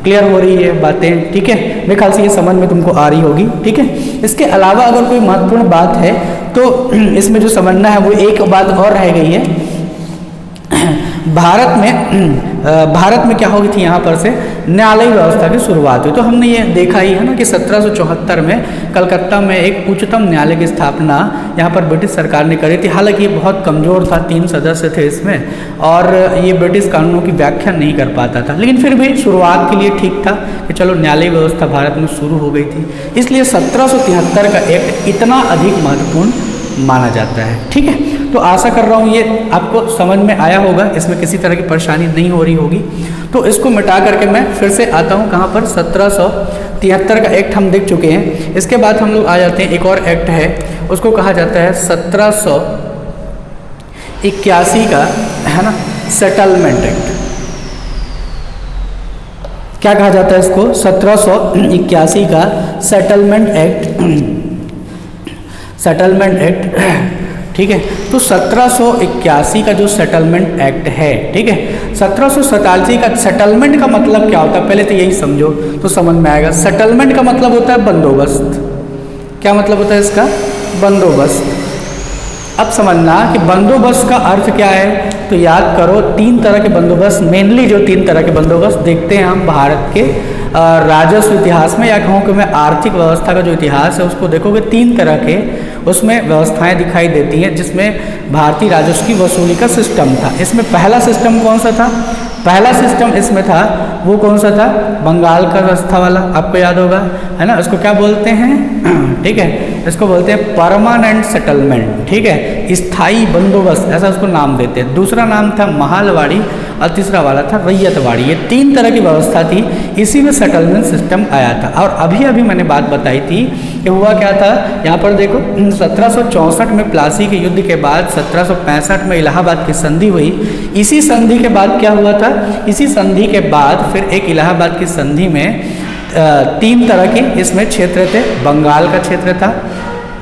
क्लियर हो रही है बातें, ठीक है, मेरे ख्याल से ये समझ में तुमको आ रही होगी, ठीक है। इसके अलावा अगर कोई महत्वपूर्ण बात है तो इसमें जो समझना है वो एक बात और रह गई है। भारत में क्या हो गई थी, यहाँ पर से न्यायालय व्यवस्था की शुरुआत हुई। तो हमने ये देखा ही है ना कि 1774 में कलकत्ता में एक उच्चतम न्यायालय की स्थापना यहाँ पर ब्रिटिश सरकार ने करी थी। हालांकि ये बहुत कमज़ोर था, 3 सदस्य थे इसमें, और ये ब्रिटिश कानूनों की व्याख्या नहीं कर पाता था, लेकिन फिर भी शुरुआत के लिए ठीक था कि चलो न्यायालय व्यवस्था भारत में शुरू हो गई थी। इसलिए 1773 का एक्ट इतना अधिक महत्वपूर्ण माना जाता है, ठीक है। तो आशा कर रहा हूँ ये आपको समझ में आया होगा, इसमें किसी तरह की परेशानी नहीं हो रही होगी। तो इसको मिटा करके मैं फिर से आता हूँ कहाँ पर, 1773 का एक्ट हम देख चुके हैं। इसके बाद हम लोग आ जाते हैं, एक और एक्ट है, उसको कहा जाता है 1781 का, है ना, सेटलमेंट एक्ट। क्या कहा जाता है इसको, 1781 का सेटलमेंट एक्ट, ठीक है। तो 1781 का जो सेटलमेंट एक्ट है, ठीक है, 1787 का सेटलमेंट का मतलब क्या होता है, पहले तो यही समझो तो समझ में आएगा। सेटलमेंट का मतलब होता है बंदोबस्त। क्या मतलब होता है इसका, बंदोबस्त। अब समझना कि बंदोबस्त का अर्थ क्या है, तो याद करो 3 तरह के बंदोबस्त, मेनली जो 3 तरह के बंदोबस्त देखते हैं हम भारत के राजस्व इतिहास में, या कहूँ कि मैं आर्थिक व्यवस्था का जो इतिहास है उसको देखोगे 3 तरह के उसमें व्यवस्थाएं दिखाई देती हैं, जिसमें भारतीय राजस्व की वसूली का सिस्टम था। इसमें पहला सिस्टम कौन सा था? पहला सिस्टम इसमें था वो कौन सा था? बंगाल का व्यवस्था वाला, आपको याद होगा, है ना। इसको क्या बोलते हैं? ठीक है, इसको बोलते हैं परमानेंट सेटलमेंट, ठीक है, स्थायी बंदोबस्त, ऐसा उसको नाम देते हैं। दूसरा नाम था महालवाड़ी और तीसरा वाला था रैयतवाड़ी। ये 3 तरह की व्यवस्था थी, इसी में सेटलमेंट सिस्टम आया था। और अभी अभी मैंने बात बताई थी कि हुआ क्या था, यहाँ पर देखो 1764 में प्लासी के युद्ध के बाद 1765 में इलाहाबाद की संधि हुई। इसी संधि के बाद क्या हुआ था? इसी संधि के बाद फिर एक इलाहाबाद की संधि में 3 तरह के इसमें क्षेत्र थे। बंगाल का क्षेत्र था,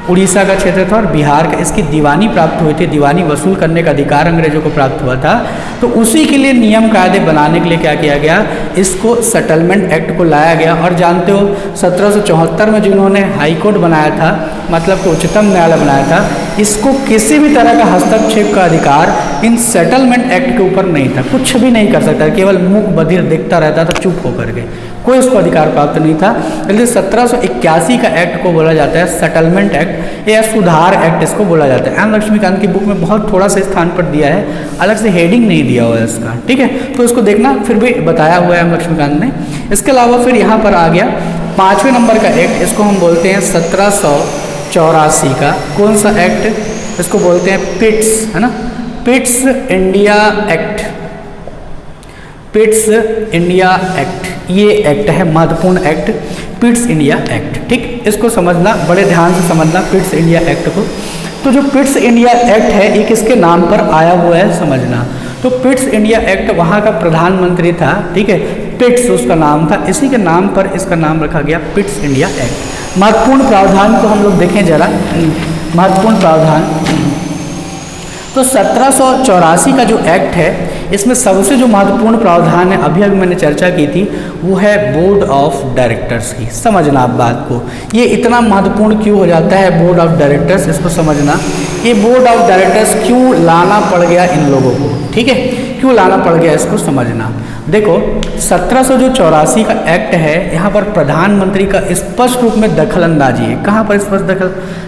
उड़ीसा का क्षेत्र था और बिहार का। इसकी दीवानी प्राप्त हुई थी, दीवानी वसूल करने का अधिकार अंग्रेजों को प्राप्त हुआ था। तो उसी के लिए नियम कायदे बनाने के लिए क्या किया गया? इसको सेटलमेंट एक्ट को लाया गया। और जानते हो 1774 में जिन्होंने हाई कोर्ट बनाया था, मतलब कि उच्चतम न्यायालय बनाया था, इसको किसी भी तरह का हस्तक्षेप का अधिकार इन सेटलमेंट एक्ट के ऊपर नहीं था। कुछ भी नहीं कर सकता, केवल मूक बधिर देखता रहता था चुप होकर के, कोई उसको अधिकार प्राप्त नहीं था। इसलिए 1781 का एक्ट को बोला जाता है सेटलमेंट एक्ट या सुधार एक्ट इसको बोला जाता है। एम लक्ष्मीकांत की बुक में बहुत थोड़ा सा स्थान पर दिया है, अलग से हेडिंग नहीं दिया हुआ है इसका, ठीक है, तो इसको देखना, फिर भी बताया हुआ है एम लक्ष्मीकांत ने। इसके अलावा फिर यहाँ पर आ गया 5वें नंबर का एक्ट, इसको हम बोलते हैं 1784 का। कौन सा एक्ट? इसको बोलते हैं पिट्स, है ना, Pitt's India act, Pitt's India act. ये एक्ट है महत्वपूर्ण एक्ट, पिट्स इंडिया एक्ट, ठीक। इसको समझना, बड़े ध्यान से समझना पिट्स इंडिया एक्ट को। तो जो पिट्स इंडिया एक्ट है ये किसके नाम पर आया हुआ है समझना। तो पिट्स इंडिया एक्ट वहाँ का प्रधानमंत्री था, ठीक है, पिट्स उसका नाम था, इसी के नाम पर इसका नाम रखा गया पिट्स इंडिया एक्ट। महत्वपूर्ण प्रावधान को हम लोग देखें जरा, महत्वपूर्ण प्रावधान। तो 1784 का जो एक्ट है इसमें सबसे जो महत्वपूर्ण प्रावधान है, अभी अभी मैंने चर्चा की थी, वो है बोर्ड ऑफ डायरेक्टर्स की। समझना आप बात को, ये इतना महत्वपूर्ण क्यों हो जाता है बोर्ड ऑफ डायरेक्टर्स, इसको समझना। ये बोर्ड ऑफ डायरेक्टर्स क्यों लाना पड़ गया इन लोगों को, ठीक है, क्यों लाना पड़ गया इसको समझना। देखो 1784 का एक्ट है, यहाँ पर प्रधानमंत्री का स्पष्ट रूप में दखलंदाजी है। कहाँ पर स्पष्ट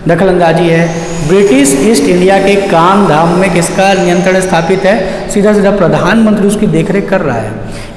दखलंदाजी है? ब्रिटिश ईस्ट इंडिया के काम धाम में किसका नियंत्रण स्थापित है? सीधा सीधा प्रधानमंत्री उसकी देखरेख कर रहा है।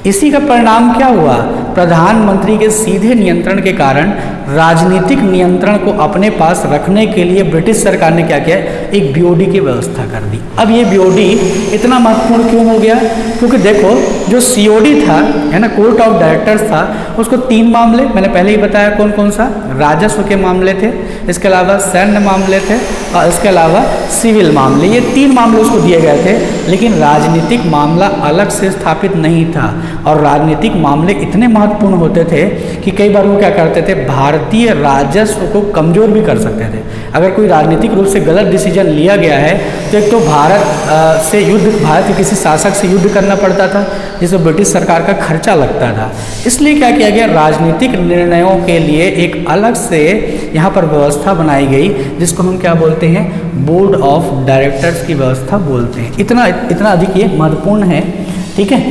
इसी का परिणाम क्या हुआ? प्रधानमंत्री के सीधे नियंत्रण के कारण राजनीतिक नियंत्रण को अपने पास रखने के लिए ब्रिटिश सरकार ने क्या किया? एक बीओडी की व्यवस्था कर दी। अब ये बीओडी इतना महत्वपूर्ण क्यों हो गया? क्योंकि देखो जो सीओडी था, है ना, कोर्ट ऑफ डायरेक्टर्स था, उसको 3 मामले मैंने पहले ही बताया, कौन कौन सा? राजस्व के मामले थे, इसके अलावा सैन्य मामले थे और इसके अलावा सिविल मामले। ये 3 मामले उसको दिए गए थे, लेकिन राजनीतिक मामला अलग से स्थापित नहीं था। और राजनीतिक मामले इतने महत्वपूर्ण होते थे कि कई बार वो क्या करते थे, भारतीय राजस्व को कमजोर भी कर सकते थे। अगर कोई राजनीतिक रूप से गलत डिसीजन लिया गया है तो एक तो भारत से युद्ध, भारत के किसी शासक से युद्ध करना पड़ता था, जिससे ब्रिटिश सरकार का खर्चा लगता था। इसलिए क्या किया गया, राजनीतिक निर्णयों के लिए एक अलग से यहाँ पर व्यवस्था बनाई गई, जिसको हम क्या बोलते हैं? बोर्ड ऑफ डायरेक्टर्स की व्यवस्था बोलते हैं। इतना अधिक ये महत्वपूर्ण है, ठीक है।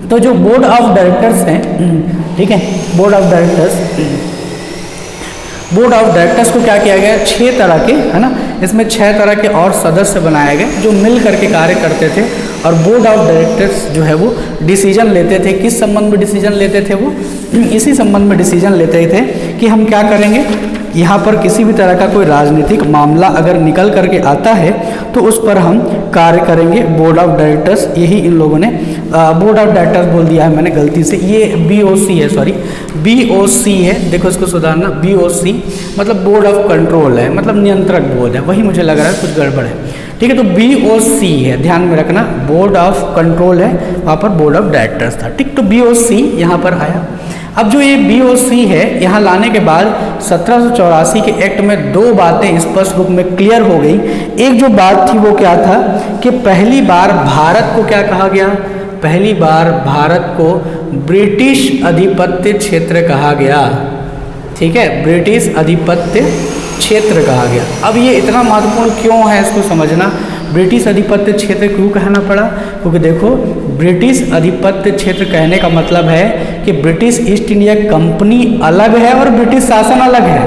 तो जो बोर्ड ऑफ डायरेक्टर्स हैं, ठीक है, बोर्ड ऑफ डायरेक्टर्स को क्या किया गया? 6 तरह के, है ना, इसमें 6 तरह के और सदस्य बनाए गए जो मिल करके कार्य करते थे। और बोर्ड ऑफ डायरेक्टर्स जो है वो डिसीजन लेते थे। किस संबंध में डिसीजन लेते थे? वो इसी संबंध में डिसीजन लेते थे कि हम क्या करेंगे, यहाँ पर किसी भी तरह का कोई राजनीतिक मामला अगर निकल करके आता है तो उस पर हम कार्य करेंगे। बोर्ड ऑफ डायरेक्टर्स, यही इन लोगों ने बोर्ड ऑफ डायरेक्टर्स बोल दिया है मैंने गलती से, ये बीओसी है, सॉरी बीओसी है, देखो इसको सुधारना। बीओसी मतलब बोर्ड ऑफ कंट्रोल है, मतलब नियंत्रक बोर्ड है, वही मुझे लग रहा है कुछ गड़बड़ है, ठीक है। तो बीओसी है, ध्यान में रखना, बोर्ड ऑफ कंट्रोल है, वहाँ पर बोर्ड ऑफ डायरेक्टर्स था, ठीक। तो बीओसी यहाँ पर आया। अब जो ये बीओसी है यहाँ लाने के बाद 1784 के एक्ट में 2 बातें स्पष्ट रूप में क्लियर हो गई। एक जो बात थी वो क्या था कि पहली बार भारत को क्या कहा गया? पहली बार भारत को ब्रिटिश अधिपत्य क्षेत्र कहा गया, ठीक है, ब्रिटिश अधिपत्य क्षेत्र कहा गया। अब ये इतना महत्वपूर्ण क्यों है इसको समझना। ब्रिटिश अधिपत्य क्षेत्र क्यों कहना पड़ा? क्योंकि देखो ब्रिटिश अधिपत्य क्षेत्र कहने का मतलब है कि ब्रिटिश ईस्ट इंडिया कंपनी अलग है और ब्रिटिश शासन अलग है।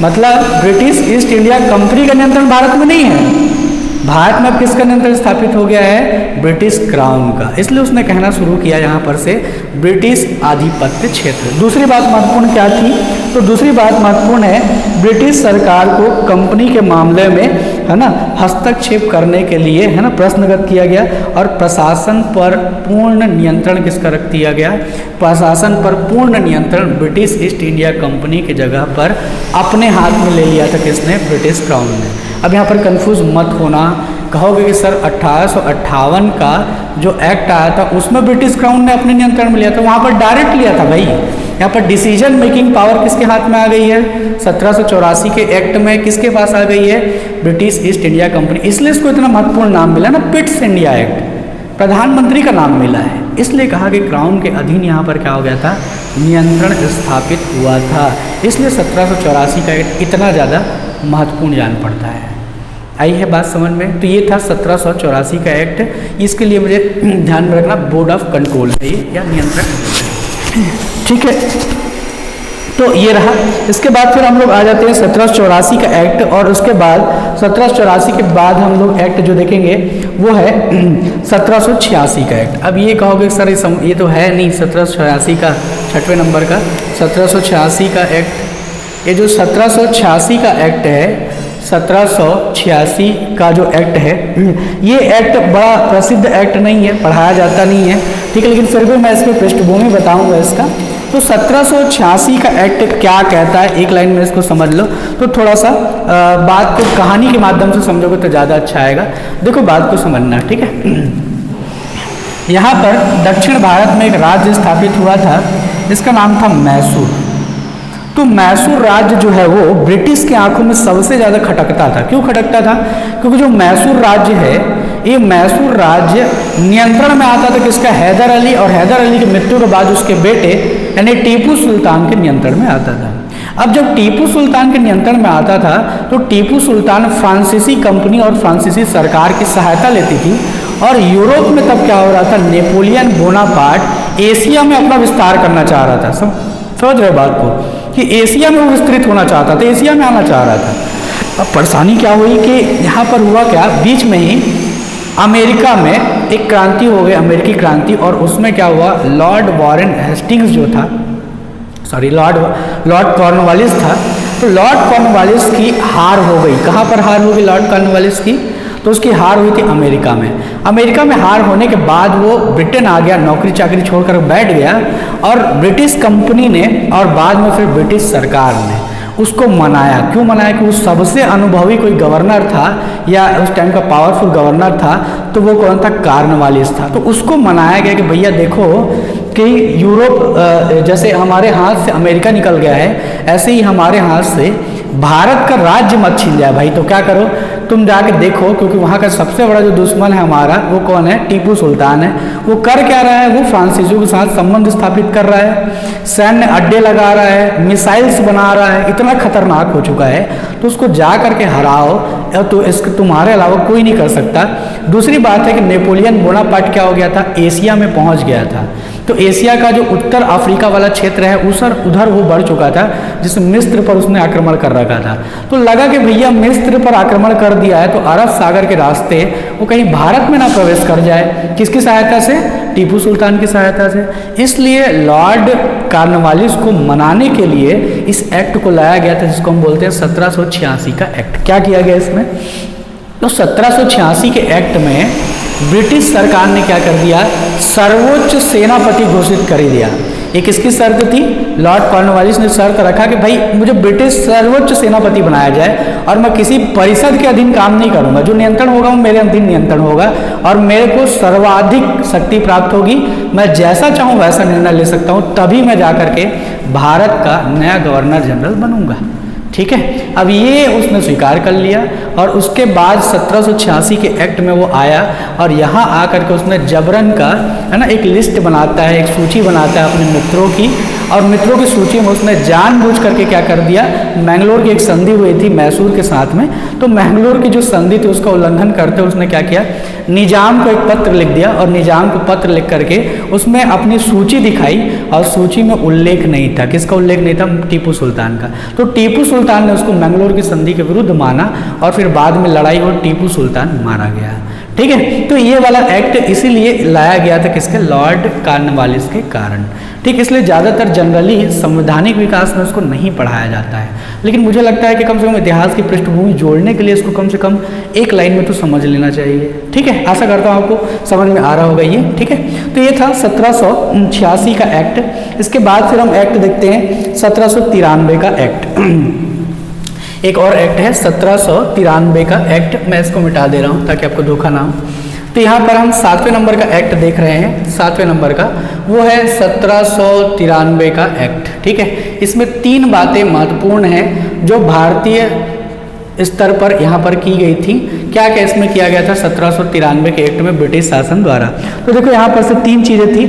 मतलब ब्रिटिश ईस्ट इंडिया कंपनी का नियंत्रण भारत में नहीं है। भारत में अब किसका नियंत्रण स्थापित हो गया है? ब्रिटिश क्राउन का। इसलिए उसने कहना शुरू किया यहाँ पर से ब्रिटिश आधिपत्य क्षेत्र। दूसरी बात महत्वपूर्ण क्या थी? तो दूसरी बात महत्वपूर्ण है, ब्रिटिश सरकार को कंपनी के मामले में, है ना, हस्तक्षेप करने के लिए, है ना, प्रश्नगत किया गया और प्रशासन पर पूर्ण नियंत्रण किसका रख दिया गया? प्रशासन पर पूर्ण नियंत्रण ब्रिटिश ईस्ट इंडिया कंपनी की जगह पर अपने हाथ में ले लिया था किसने? ब्रिटिश क्राउन ने। अब यहाँ पर कंफ्यूज मत होना, कहोगे कि सर 1858 का जो एक्ट आया था उसमें ब्रिटिश क्राउन ने अपने नियंत्रण में लिया था, वहाँ पर डायरेक्ट लिया था भाई। यहाँ पर डिसीजन मेकिंग पावर किसके हाथ में आ गई है? 1784 के एक्ट में किसके पास आ गई है? British east India company. इसलिए इसको इतना महत्वपूर्ण नाम मिला ना, पिट्स इंडिया एक्ट, प्रधानमंत्री का नाम मिला है। इसलिए कहा कि क्राउन के अधीन यहाँ पर क्या हो गया था? नियंत्रण स्थापित हुआ था। इसलिए 1784 का एक्ट इतना ज़्यादा महत्वपूर्ण जान पड़ता है। आई है बात समझ में? तो ये था 1784 का एक्ट। इसके लिए मुझे ध्यान में रखना, बोर्ड ऑफ कंट्रोल है ये, या नियंत्रण, ठीक है। तो ये रहा। इसके बाद फिर हम लोग आ जाते हैं 1784 का एक्ट, और उसके बाद 1784 के बाद हम लोग एक्ट जो देखेंगे वो है 1786 का एक्ट। अब ये कहोगे सर ये तो है नहीं 1786 का 6वें नंबर का 1786 का एक्ट। ये जो 1786 का एक्ट है, 1786 का जो एक्ट है, ये एक्ट बड़ा प्रसिद्ध एक्ट नहीं है, पढ़ाया जाता नहीं है, ठीक है, लेकिन फिर भी मैं इसमें पृष्ठभूमि बताऊंगा इसका। तो 1786 का एक्ट क्या कहता है, एक लाइन में इसको समझ लो। तो थोड़ा सा बात को कहानी के माध्यम से समझोगे तो ज़्यादा अच्छा आएगा। देखो बात को समझना, ठीक है। यहाँ पर दक्षिण भारत में एक राज्य स्थापित हुआ था जिसका नाम था मैसूर। तो मैसूर राज्य जो है वो ब्रिटिश की आंखों में सबसे ज़्यादा खटकता था। क्यों खटकता था? क्योंकि जो मैसूर राज्य है, ये मैसूर राज्य नियंत्रण में आता था किसका? हैदर अली, और हैदर अली की मृत्यु के बाद उसके बेटे यानी टीपू सुल्तान के नियंत्रण में आता था। अब जब टीपू सुल्तान के नियंत्रण में आता था तो टीपू सुल्तान फ्रांसीसी कंपनी और फ्रांसीसी सरकार की सहायता लेती थी, और यूरोप में तब क्या हो रहा था? नेपोलियन बोनापार्ट एशिया में अपना विस्तार करना चाह रहा था। समझ रहे बात को, कि एशिया में वो विस्तृत होना चाहता था, एशिया में आना चाह रहा था। अब परेशानी क्या हुई कि यहाँ पर हुआ क्या, बीच में ही अमेरिका में एक क्रांति हो गई, अमेरिकी क्रांति, और उसमें क्या हुआ, लॉर्ड वॉरेन हेस्टिंग्स जो था, सॉरी लॉर्ड कॉर्नवालिस था, तो लॉर्ड कॉर्नवालिस की हार हो गई। कहाँ पर हार हो गई लॉर्ड कॉर्नवालिस की? तो उसकी हार हुई थी अमेरिका में। अमेरिका में हार होने के बाद वो ब्रिटेन आ गया, नौकरी चाकरी छोड़कर बैठ गया, और ब्रिटिश कंपनी ने और बाद में फिर ब्रिटिश सरकार ने उसको मनाया। क्यों मनाया? कि वो सबसे अनुभवी कोई गवर्नर था या उस टाइम का पावरफुल गवर्नर था, तो वो कौन था? कॉर्नवालिस था। तो उसको मनाया गया कि भैया देखो कि यूरोप जैसे हमारे हाथ से अमेरिका निकल गया है, ऐसे ही हमारे हाथ से भारत का राज्य मत छीन जाए भाई। तो क्या करो, तुम जाके देखो, क्योंकि वहाँ का सबसे बड़ा जो दुश्मन है हमारा वो कौन है? टीपू सुल्तान है। वो कर क्या रहा है? वो फ्रांसीसियों के साथ संबंध स्थापित कर रहा है, सैन्य अड्डे लगा रहा है, मिसाइल्स बना रहा है, इतना खतरनाक हो चुका है। तो उसको जा करके हराओ, तो इसके तुम्हारे अलावा कोई नहीं कर सकता। दूसरी बात है कि नेपोलियन बोनापार्ट क्या हो गया था? एशिया में पहुँच गया था। तो एशिया का जो उत्तर अफ्रीका वाला क्षेत्र है उधर वो बढ़ चुका था, जिस मिस्र पर उसने आक्रमण कर रखा था। तो लगा कि भैया मिस्र पर आक्रमण कर दिया है तो अरब सागर के रास्ते वो कहीं भारत में ना प्रवेश कर जाए। किसकी सहायता से? टीपू सुल्तान की सहायता से। इसलिए लॉर्ड कॉर्नवालिस को मनाने के लिए इस एक्ट को लाया गया था, जिसको हम बोलते हैं 1786 का एक्ट। क्या किया गया इसमें? तो 1786 के एक्ट में ब्रिटिश सरकार ने क्या कर दिया? सर्वोच्च सेनापति घोषित कर दिया। ये किसकी शर्त थी? लॉर्ड कॉर्नवालिस ने शर्त रखा कि भाई मुझे ब्रिटिश सर्वोच्च सेनापति बनाया जाए और मैं किसी परिषद के अधीन काम नहीं करूंगा, जो नियंत्रण होगा वो मेरे अधीन नियंत्रण होगा और मेरे को सर्वाधिक शक्ति प्राप्त होगी, मैं जैसा चाहूँ वैसा निर्णय ले सकता हूँ, तभी मैं जाकर के भारत का नया गवर्नर जनरल बनूंगा। ठीक है। अब ये उसने स्वीकार कर लिया और उसके बाद 1786 के एक्ट में वो आया और यहाँ आकर के उसने जबरन का है ना एक लिस्ट बनाता है, एक सूची बनाता है अपने मित्रों की, और मित्रों की सूची में उसने जानबूझ करके क्या कर दिया, मैंगलोर की एक संधि हुई थी मैसूर के साथ में, तो मैंगलोर की जो संधि थी उसका उल्लंघन करते हुए उसने क्या किया, निजाम को एक पत्र लिख दिया और निजाम को पत्र लिख करके उसमें अपनी सूची दिखाई और सूची में उल्लेख नहीं था। किसका उल्लेख नहीं था? टीपू सुल्तान का। तो टीपू सुल्तान ने उसको मैंगलोर की संधि के विरुद्ध माना और फिर बाद में लड़ाई हो टीपू सुल्तान मारा गया। ठीक है, तो ये वाला एक्ट इसीलिए लाया गया था किसके? लॉर्ड कॉर्नवालिस के कारण। ठीक, इसलिए ज़्यादातर जनरली संवैधानिक विकास में उसको नहीं पढ़ाया जाता है, लेकिन मुझे लगता है कि कम से कम इतिहास की पृष्ठभूमि जोड़ने के लिए इसको कम से कम एक लाइन में तो समझ लेना चाहिए। ठीक है, आशा करता हूँ आपको समझ में आ रहा होगा ये। ठीक है, तो ये था 1786 का एक्ट। इसके बाद फिर हम एक्ट देखते हैं 1793 का एक्ट। एक और एक्ट है 1793 का एक्ट, मैं इसको मिटा दे रहा हूँ ताकि आपको धोखा ना हो। तो यहाँ पर हम 7वें नंबर का एक्ट देख रहे हैं, 7वें नंबर का वो है 1793 का एक्ट। ठीक है, इसमें 3 बातें महत्वपूर्ण हैं जो भारतीय स्तर पर यहाँ पर की गई थी। क्या क्या इसमें किया गया था 1793 के एक्ट में ब्रिटिश शासन द्वारा? तो देखो यहाँ पर से 3 चीज़ें थी।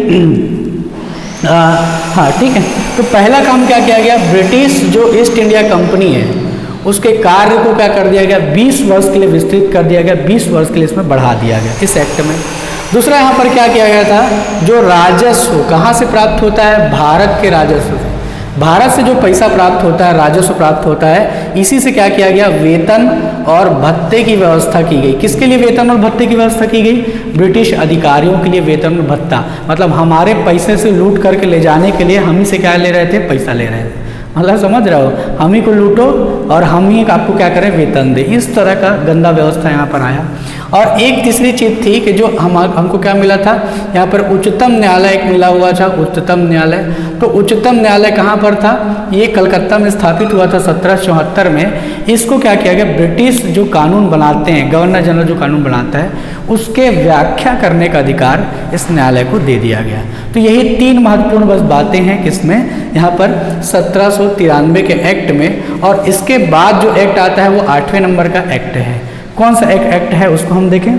हाँ ठीक है, तो पहला काम क्या किया गया, ब्रिटिश जो ईस्ट इंडिया कंपनी है उसके कार्य को क्या कर दिया गया, 20 वर्ष के लिए विस्तृत कर दिया गया, 20 वर्ष के लिए इसमें बढ़ा दिया गया इस एक्ट में। दूसरा यहाँ पर क्या किया गया था, जो राजस्व कहाँ से प्राप्त होता है, भारत के राजस्व से, भारत से जो पैसा प्राप्त होता है, राजस्व प्राप्त होता है, इसी से क्या किया गया, वेतन और भत्ते की व्यवस्था की गई। किसके लिए वेतन और भत्ते की व्यवस्था की गई? ब्रिटिश अधिकारियों के लिए वेतन और भत्ता, मतलब हमारे पैसे से लूट करके ले जाने के लिए हम ही से क्या ले रहे थे, पैसा ले रहे थे। मतलब समझ रहे हो, हम ही को लूटो और हम ही आपको क्या करें, वेतन दे। इस तरह का गंदा व्यवस्था यहाँ पर आया। और एक तीसरी चीज़ थी कि जो हमको क्या मिला था, यहाँ पर उच्चतम न्यायालय एक मिला हुआ था, उच्चतम न्यायालय। तो उच्चतम न्यायालय कहाँ पर था, ये कलकत्ता में स्थापित हुआ था 1774 में। इसको क्या किया गया, ब्रिटिश जो कानून बनाते हैं, गवर्नर जनरल जो कानून बनाता है उसके व्याख्या करने का अधिकार इस न्यायालय को दे दिया गया। तो यही 3 महत्वपूर्ण बस बातें हैं किसमें, यहाँ पर 1793 के एक्ट में। और इसके बाद जो एक्ट आता है वो 8वें नंबर का एक्ट है। कौन सा एक्ट है उसको हम देखें,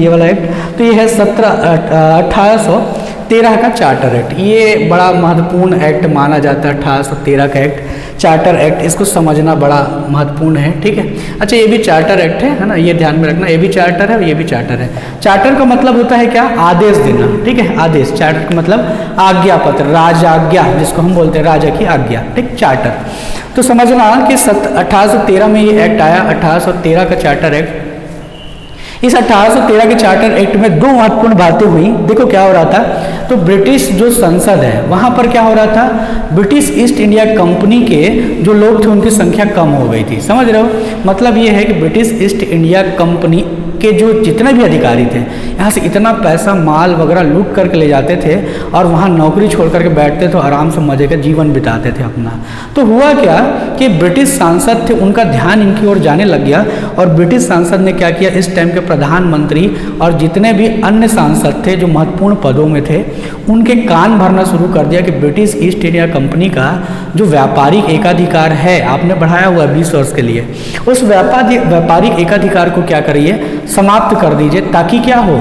ये वाला एक्ट। तो ये है 1813 का चार्टर एक्ट। ये बड़ा महत्वपूर्ण एक्ट माना जाता है, 1813 का एक्ट, चार्टर एक्ट। इसको समझना बड़ा महत्वपूर्ण है। ठीक है, अच्छा ये भी चार्टर एक्ट है ना, ये ध्यान में रखना, ये भी चार्टर है और ये भी चार्टर है। चार्टर का मतलब होता है क्या, आदेश देना। ठीक है, आदेश। चार्टर का मतलब आज्ञा पत्र, राजाज्ञा जिसको हम बोलते हैं, राजा की आज्ञा। ठीक, चार्टर। तो समझना कि 1813 में ये एक्ट आया, 1813 का चार्टर एक्ट। इस 1813 के चार्टर एक्ट में 2 महत्वपूर्ण बातें हुई। देखो क्या हो रहा था, तो ब्रिटिश जो संसद है वहाँ पर क्या हो रहा था, ब्रिटिश ईस्ट इंडिया कंपनी के जो लोग थे उनकी संख्या कम हो गई थी। समझ रहे हो, मतलब ये है कि ब्रिटिश ईस्ट इंडिया कंपनी के जो जितने भी अधिकारी थे यहाँ से इतना पैसा माल वगैरह लूट करके ले जाते थे और वहाँ नौकरी छोड़ करके बैठते थे, आराम से मजे का जीवन बिताते थे अपना। तो हुआ क्या कि ब्रिटिश सांसद थे, उनका ध्यान इनकी ओर जाने लग गया और ब्रिटिश सांसद ने क्या किया, इस टाइम के प्रधानमंत्री और जितने भी अन्य सांसद थे जो महत्वपूर्ण पदों में थे उनके कान भरना शुरू कर दिया कि ब्रिटिश ईस्ट इंडिया कंपनी का जो व्यापारिक एकाधिकार है आपने बढ़ाया हुआ 20 वर्ष के लिए, उस व्यापारिक एकाधिकार को क्या करिए, समाप्त कर दीजिए, ताकि क्या हो,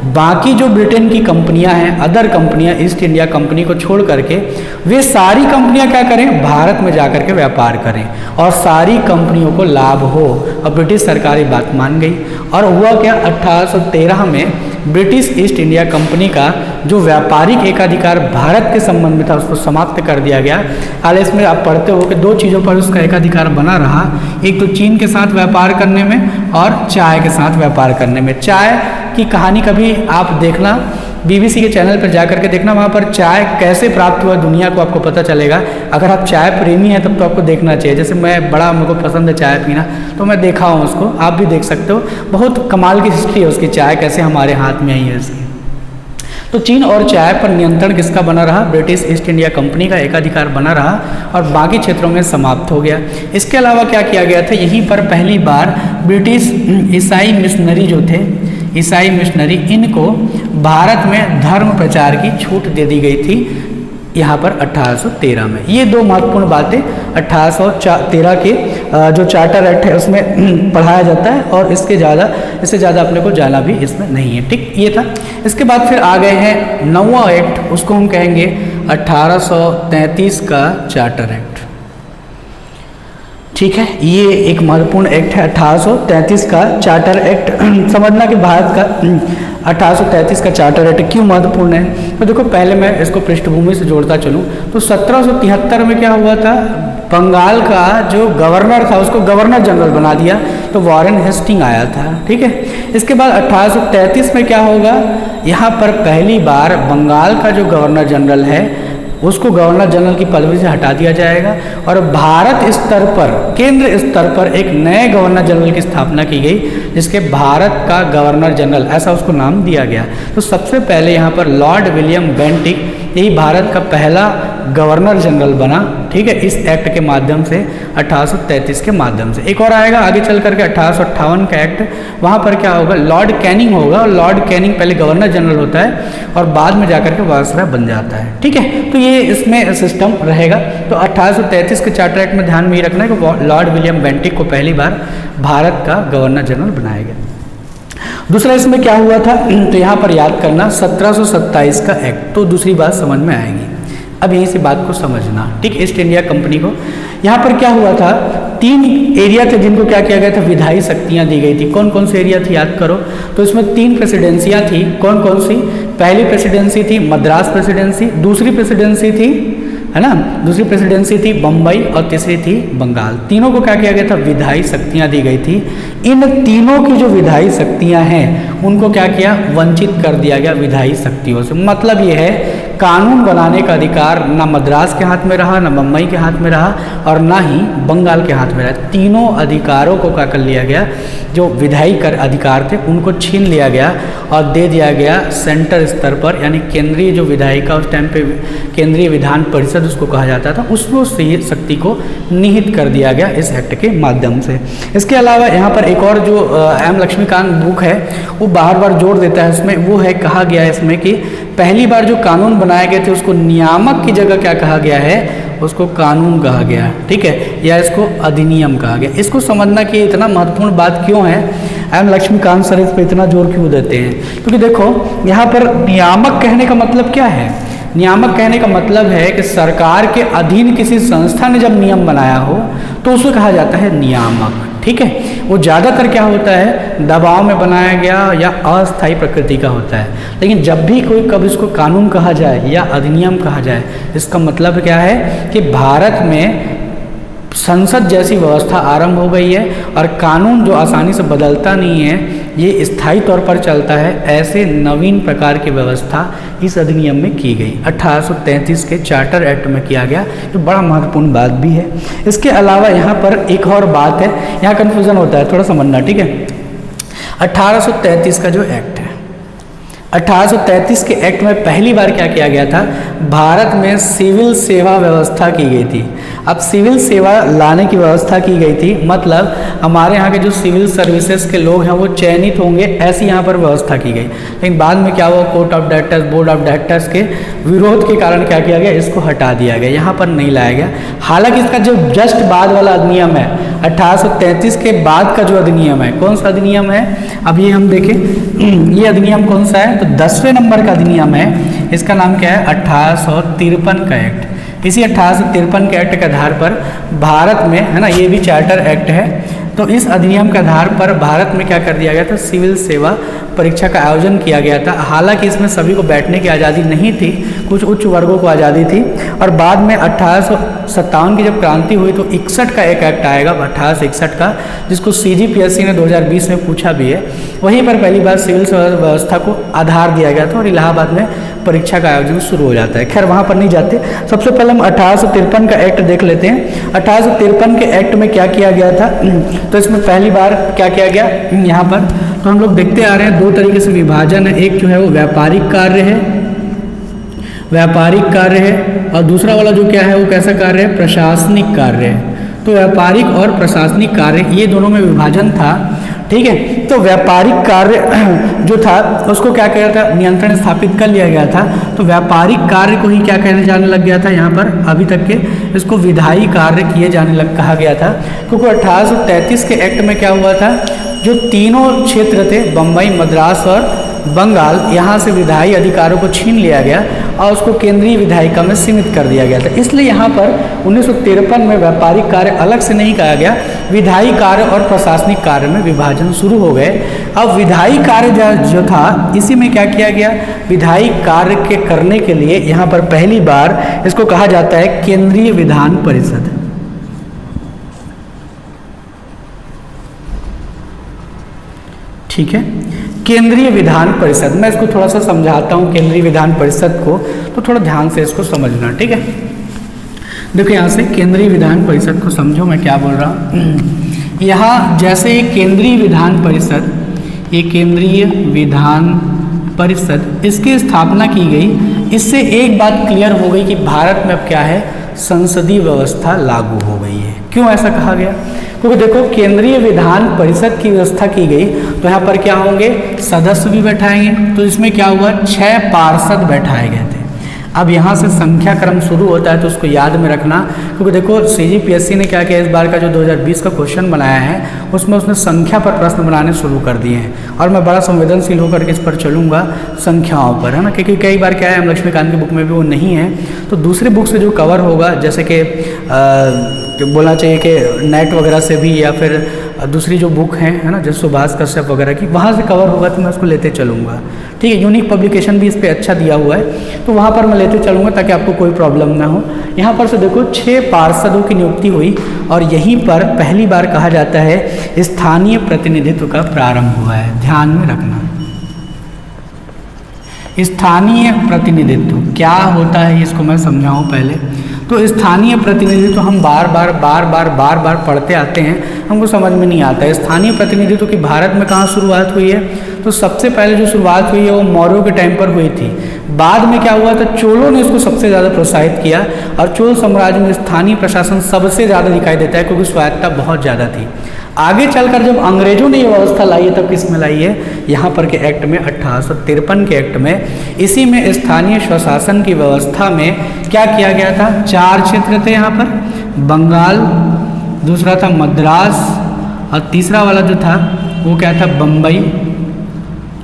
बाकी जो ब्रिटेन की कंपनियां हैं, अदर कंपनियां ईस्ट इंडिया कंपनी को छोड़ करके वे सारी कंपनियां क्या करें, भारत में जाकर के व्यापार करें और सारी कंपनियों को लाभ हो। और ब्रिटिश सरकार ये बात मान गई और हुआ क्या, 1813 में ब्रिटिश ईस्ट इंडिया कंपनी का जो व्यापारिक एकाधिकार भारत के संबंध में था उसको समाप्त कर दिया गया। हाल इसमें आप पढ़ते हो कि 2 चीज़ों पर उसका एकाधिकार बना रहा, एक तो चीन के साथ व्यापार करने में और चाय के साथ व्यापार करने में। चाय की कहानी कभी आप देखना, BBC के चैनल पर जाकर के देखना, वहाँ पर चाय कैसे प्राप्त हुआ दुनिया को आपको पता चलेगा। अगर आप चाय प्रेमी हैं तब तो आपको देखना चाहिए। जैसे मेरे को पसंद है चाय पीना, तो मैं देखा हूँ उसको, आप भी देख सकते हो। बहुत कमाल की हिस्ट्री है उसकी, चाय कैसे हमारे हाथ में आई है इसकी। तो चीन और चाय पर नियंत्रण किसका बना रहा, ब्रिटिश ईस्ट इंडिया कंपनी का एकाधिकार बना रहा और बाकी क्षेत्रों में समाप्त हो गया। इसके अलावा क्या किया गया था, यहीं पर पहली बार ब्रिटिश ईसाई मिशनरी जो थे, ईसाई मिशनरी, इनको भारत में धर्म प्रचार की छूट दे दी गई थी। यहाँ पर 1813 में। ये दो महत्वपूर्ण बातें 1813 के जो चार्टर एक्ट है उसमें पढ़ाया जाता है और इससे ज़्यादा अपने को जाना भी इसमें नहीं है। ठीक, ये था। इसके बाद फिर आ गए हैं 9वां एक्ट, उसको हम कहेंगे 1833 का चार्टर एक्ट। ठीक है, ये एक महत्वपूर्ण एक्ट है 1833 का चार्टर एक्ट। समझना कि भारत का 1833 का चार्टर एक्ट क्यों महत्वपूर्ण है। तो देखो, पहले मैं इसको पृष्ठभूमि से जोड़ता चलूँ तो 1773 में क्या हुआ था, बंगाल का जो गवर्नर था उसको गवर्नर जनरल बना दिया, तो वॉरेन हेस्टिंग आया था। ठीक है, इसके बाद 1833 में क्या होगा, यहाँ पर पहली बार बंगाल का जो गवर्नर जनरल है उसको गवर्नर जनरल की पदवी से हटा दिया जाएगा और भारत स्तर पर, केंद्र स्तर पर एक नए गवर्नर जनरल की स्थापना की गई जिसके भारत का गवर्नर जनरल ऐसा उसको नाम दिया गया। तो सबसे पहले यहाँ पर लॉर्ड विलियम बेंटिक यही भारत का पहला गवर्नर जनरल बना। ठीक है, इस एक्ट के माध्यम से 1833 के माध्यम से। एक और आएगा आगे चल करके 1858 का एक्ट, वहाँ पर क्या होगा, लॉर्ड कैनिंग होगा और लॉर्ड कैनिंग पहले गवर्नर जनरल होता है और बाद में जाकर के वायसराय बन जाता है। ठीक है, तो ये इसमें सिस्टम रहेगा। तो 1833 के चार्टर एक्ट में ध्यान में ये रखना है कि लॉर्ड विलियम बेंटिक को पहली बार भारत का गवर्नर जनरल बनाया गया। दूसरा इसमें क्या हुआ था, तो यहाँ पर याद करना 1727 का एक्ट, तो दूसरी बात समझ में आएगी। अब यहीं से बात को समझना। ठीक, ईस्ट इंडिया कंपनी को यहाँ पर क्या हुआ था, 3 एरिया थे जिनको क्या किया गया था, विधायी शक्तियाँ दी गई थी। कौन कौन सी एरिया थी याद करो, तो इसमें 3 प्रेसिडेंसियाँ थी। कौन कौन सी, पहली प्रेसिडेंसी थी मद्रास प्रेसिडेंसी, दूसरी प्रेसिडेंसी थी, है ना, दूसरी प्रेसिडेंसी थी बम्बई और तीसरी थी बंगाल। तीनों को क्या किया गया था, विधायी शक्तियाँ दी गई थी। इन तीनों की जो विधायी शक्तियाँ हैं उनको क्या किया, वंचित कर दिया गया विधायी शक्तियों से। मतलब ये है, कानून बनाने का अधिकार ना मद्रास के हाथ में रहा, ना बम्बई के हाथ में रहा और ना ही बंगाल के हाथ में रहा। तीनों अधिकारों को क्या कर लिया गया, जो विधायी कर अधिकार थे उनको छीन लिया गया और दे दिया गया सेंटर स्तर पर, यानी केंद्रीय जो विधायिका उस टाइम पे केंद्रीय विधान परिषद उसको कहा जाता था, उसमें उस शक्ति को निहित कर दिया गया इस एक्ट के माध्यम से। इसके अलावा यहाँ पर एक और जो एम लक्ष्मीकांत बुक है वो बार बार जोड़ देता है इसमें, वो है, कहा गया है इसमें कि पहली बार जो कानून बनाए गए थे उसको नियामक की जगह क्या कहा गया है, उसको कानून कहा गया। ठीक है, या इसको अधिनियम कहा गया। इसको समझना कि इतना महत्वपूर्ण बात क्यों है, एम लक्ष्मीकांत सर इस पर इतना जोर क्यों देते हैं, क्योंकि देखो यहाँ पर नियामक कहने का मतलब क्या है। नियामक कहने का मतलब है कि सरकार के अधीन किसी संस्था ने जब नियम बनाया हो तो उसको कहा जाता है नियामक। ठीक है, वो ज़्यादातर क्या होता है, दबाव में बनाया गया या अस्थायी प्रकृति का होता है। लेकिन जब भी कोई कब इसको कानून कहा जाए या अधिनियम कहा जाए, इसका मतलब क्या है कि भारत में संसद जैसी व्यवस्था आरंभ हो गई है और कानून जो आसानी से बदलता नहीं है, ये स्थायी तौर पर चलता है। ऐसे नवीन प्रकार की व्यवस्था इस अधिनियम में की गई, 1833 के चार्टर एक्ट में किया गया, तो बड़ा महत्वपूर्ण बात भी है। इसके अलावा यहाँ पर एक और बात है, यहाँ कन्फ्यूज़न होता है, थोड़ा समझना। ठीक है, 1833 का जो एक्ट है, 1833 के एक्ट में पहली बार क्या किया गया था, भारत में सिविल सेवा व्यवस्था की गई थी। अब सिविल सेवा लाने की व्यवस्था की गई थी, मतलब हमारे यहाँ के जो सिविल सर्विसेज के लोग हैं वो चयनित होंगे, ऐसी यहाँ पर व्यवस्था की गई। लेकिन बाद में क्या हुआ, court of directors, board of directors के विरोध के कारण क्या किया गया, इसको हटा दिया गया, यहाँ पर नहीं लाया गया। हालांकि इसका जो जस्ट बाद वाला अधिनियम है, 1833 के बाद का जो अधिनियम है, कौन सा अधिनियम है, अब ये हम देखें, ये अधिनियम कौन सा है, तो 10वें नंबर का अधिनियम है। इसका नाम क्या है, 1853 का एक्ट। इसी 1853 के एक्ट के आधार पर भारत में, है ना, ये भी चार्टर एक्ट है, तो इस अधिनियम के आधार पर भारत में क्या कर दिया गया था, सिविल सेवा परीक्षा का आयोजन किया गया था। हालांकि इसमें सभी को बैठने की आज़ादी नहीं थी, कुछ उच्च वर्गों को आज़ादी थी। और बाद में 1857 की जब क्रांति हुई तो 61 का एक एक्ट आएगा, 1861 का, जिसको CGPSC ने 2020 में पूछा भी है। वहीं पर पहली बार सिविल व्यवस्था को आधार दिया गया था और इलाहाबाद में परीक्षा का आयोजन शुरू हो जाता है। खैर वहाँ पर नहीं जाते, सबसे पहले हम 1853 का एक्ट देख लेते हैं। 1853 के एक्ट में क्या किया गया था, तो इसमें पहली बार क्या किया गया, यहाँ पर तो हम लोग देखते आ रहे हैं 2 तरीके से विभाजन है। एक जो है वो व्यापारिक कार्य है, व्यापारिक कार्य है, और दूसरा वाला जो क्या है वो कैसा कार्य है, प्रशासनिक कार्य है। तो व्यापारिक और प्रशासनिक कार्य ये दोनों में विभाजन था। ठीक है, तो व्यापारिक कार्य जो था उसको क्या किया था, नियंत्रण स्थापित कर लिया गया था। तो व्यापारिक कार्य को ही क्या कहने जाने लग गया था, यहाँ पर अभी तक के इसको विधायी कार्य किए जाने लग कहा गया था। क्योंकि 1833 के एक्ट में क्या हुआ था, जो तीनों क्षेत्र थे बम्बई, मद्रास और बंगाल, यहाँ से विधायी अधिकारों को छीन लिया गया और उसको केंद्रीय विधायिका में सीमित कर दिया गया था। इसलिए यहाँ पर 1953 में व्यापारिक कार्य अलग से नहीं कहा गया, विधायी कार्य और प्रशासनिक कार्य में विभाजन शुरू हो गए। अब विधायी कार्य जो था इसी में क्या किया गया, विधायी कार्य के करने के लिए यहाँ पर पहली बार इसको कहा जाता है केंद्रीय विधान परिषद। ठीक है, केंद्रीय विधान परिषद। मैं इसको थोड़ा सा समझाता हूँ केंद्रीय विधान परिषद को, तो थोड़ा ध्यान से इसको समझना। ठीक है, देखो यहाँ से केंद्रीय विधान परिषद को समझो मैं क्या बोल रहा हूँ। यहाँ जैसे केंद्रीय विधान परिषद, ये केंद्रीय विधान परिषद, इसकी स्थापना की गई। इससे एक बात क्लियर हो गई कि भारत में अब क्या है, संसदीय व्यवस्था लागू हो गई है। क्यों ऐसा कहा गया, क्योंकि देखो केंद्रीय विधान परिषद की व्यवस्था की गई तो यहाँ पर क्या होंगे, सदस्य भी बैठाएंगे। तो इसमें क्या हुआ, 6 पार्षद बैठाए गए थे। अब यहाँ से संख्या क्रम शुरू होता है तो उसको याद में रखना, क्योंकि देखो CGPSC ने क्या किया, इस बार का जो 2020 का क्वेश्चन बनाया है उसमें उसने संख्या पर प्रश्न बनाने शुरू कर दिए हैं। और मैं बड़ा संवेदनशील होकर के इस पर चलूँगा संख्याओं पर, है ना, क्योंकि कई बार क्या है, हम लक्ष्मीकांत की बुक में भी वो नहीं है, तो दूसरे बुक से जो कवर होगा, जैसे कि बोलना चाहिए कि नेट वगैरह से भी, या फिर दूसरी जो बुक है ना, जैसे सुभाष कश्यप वगैरह की, वहाँ से कवर होगा तो मैं उसको लेते चलूँगा। ठीक है, यूनिक पब्लिकेशन भी इस पर अच्छा दिया हुआ है, तो वहाँ पर मैं लेते चलूँगा ताकि आपको कोई प्रॉब्लम ना हो। यहाँ पर से देखो 6 पार्षदों की नियुक्ति हुई और यहीं पर पहली बार कहा जाता है स्थानीय प्रतिनिधित्व का प्रारंभ हुआ है। ध्यान में रखना, स्थानीय प्रतिनिधित्व क्या होता है इसको मैं समझाऊं पहले। तो स्थानीय प्रतिनिधित्व हम बार बार पढ़ते आते हैं, हमको समझ में नहीं आता है। स्थानीय प्रतिनिधित्व की भारत में कहाँ शुरुआत हुई है, तो सबसे पहले जो शुरुआत हुई है वो मौर्यों के टाइम पर हुई थी। बाद में क्या हुआ था, चोलों ने इसको सबसे ज़्यादा प्रोत्साहित किया और चोल साम्राज्य में स्थानीय प्रशासन सबसे ज़्यादा दिखाई देता है क्योंकि स्वायत्तता बहुत ज़्यादा थी। आगे चलकर जब अंग्रेजों ने ये व्यवस्था लाई है तब किस में लाई है, यहाँ पर के एक्ट में 1853 के एक्ट में। इसी में स्थानीय स्वशासन की व्यवस्था में क्या किया गया था, 4 क्षेत्र थे यहाँ पर, बंगाल, दूसरा था मद्रास और तीसरा वाला जो था वो क्या था, बम्बई,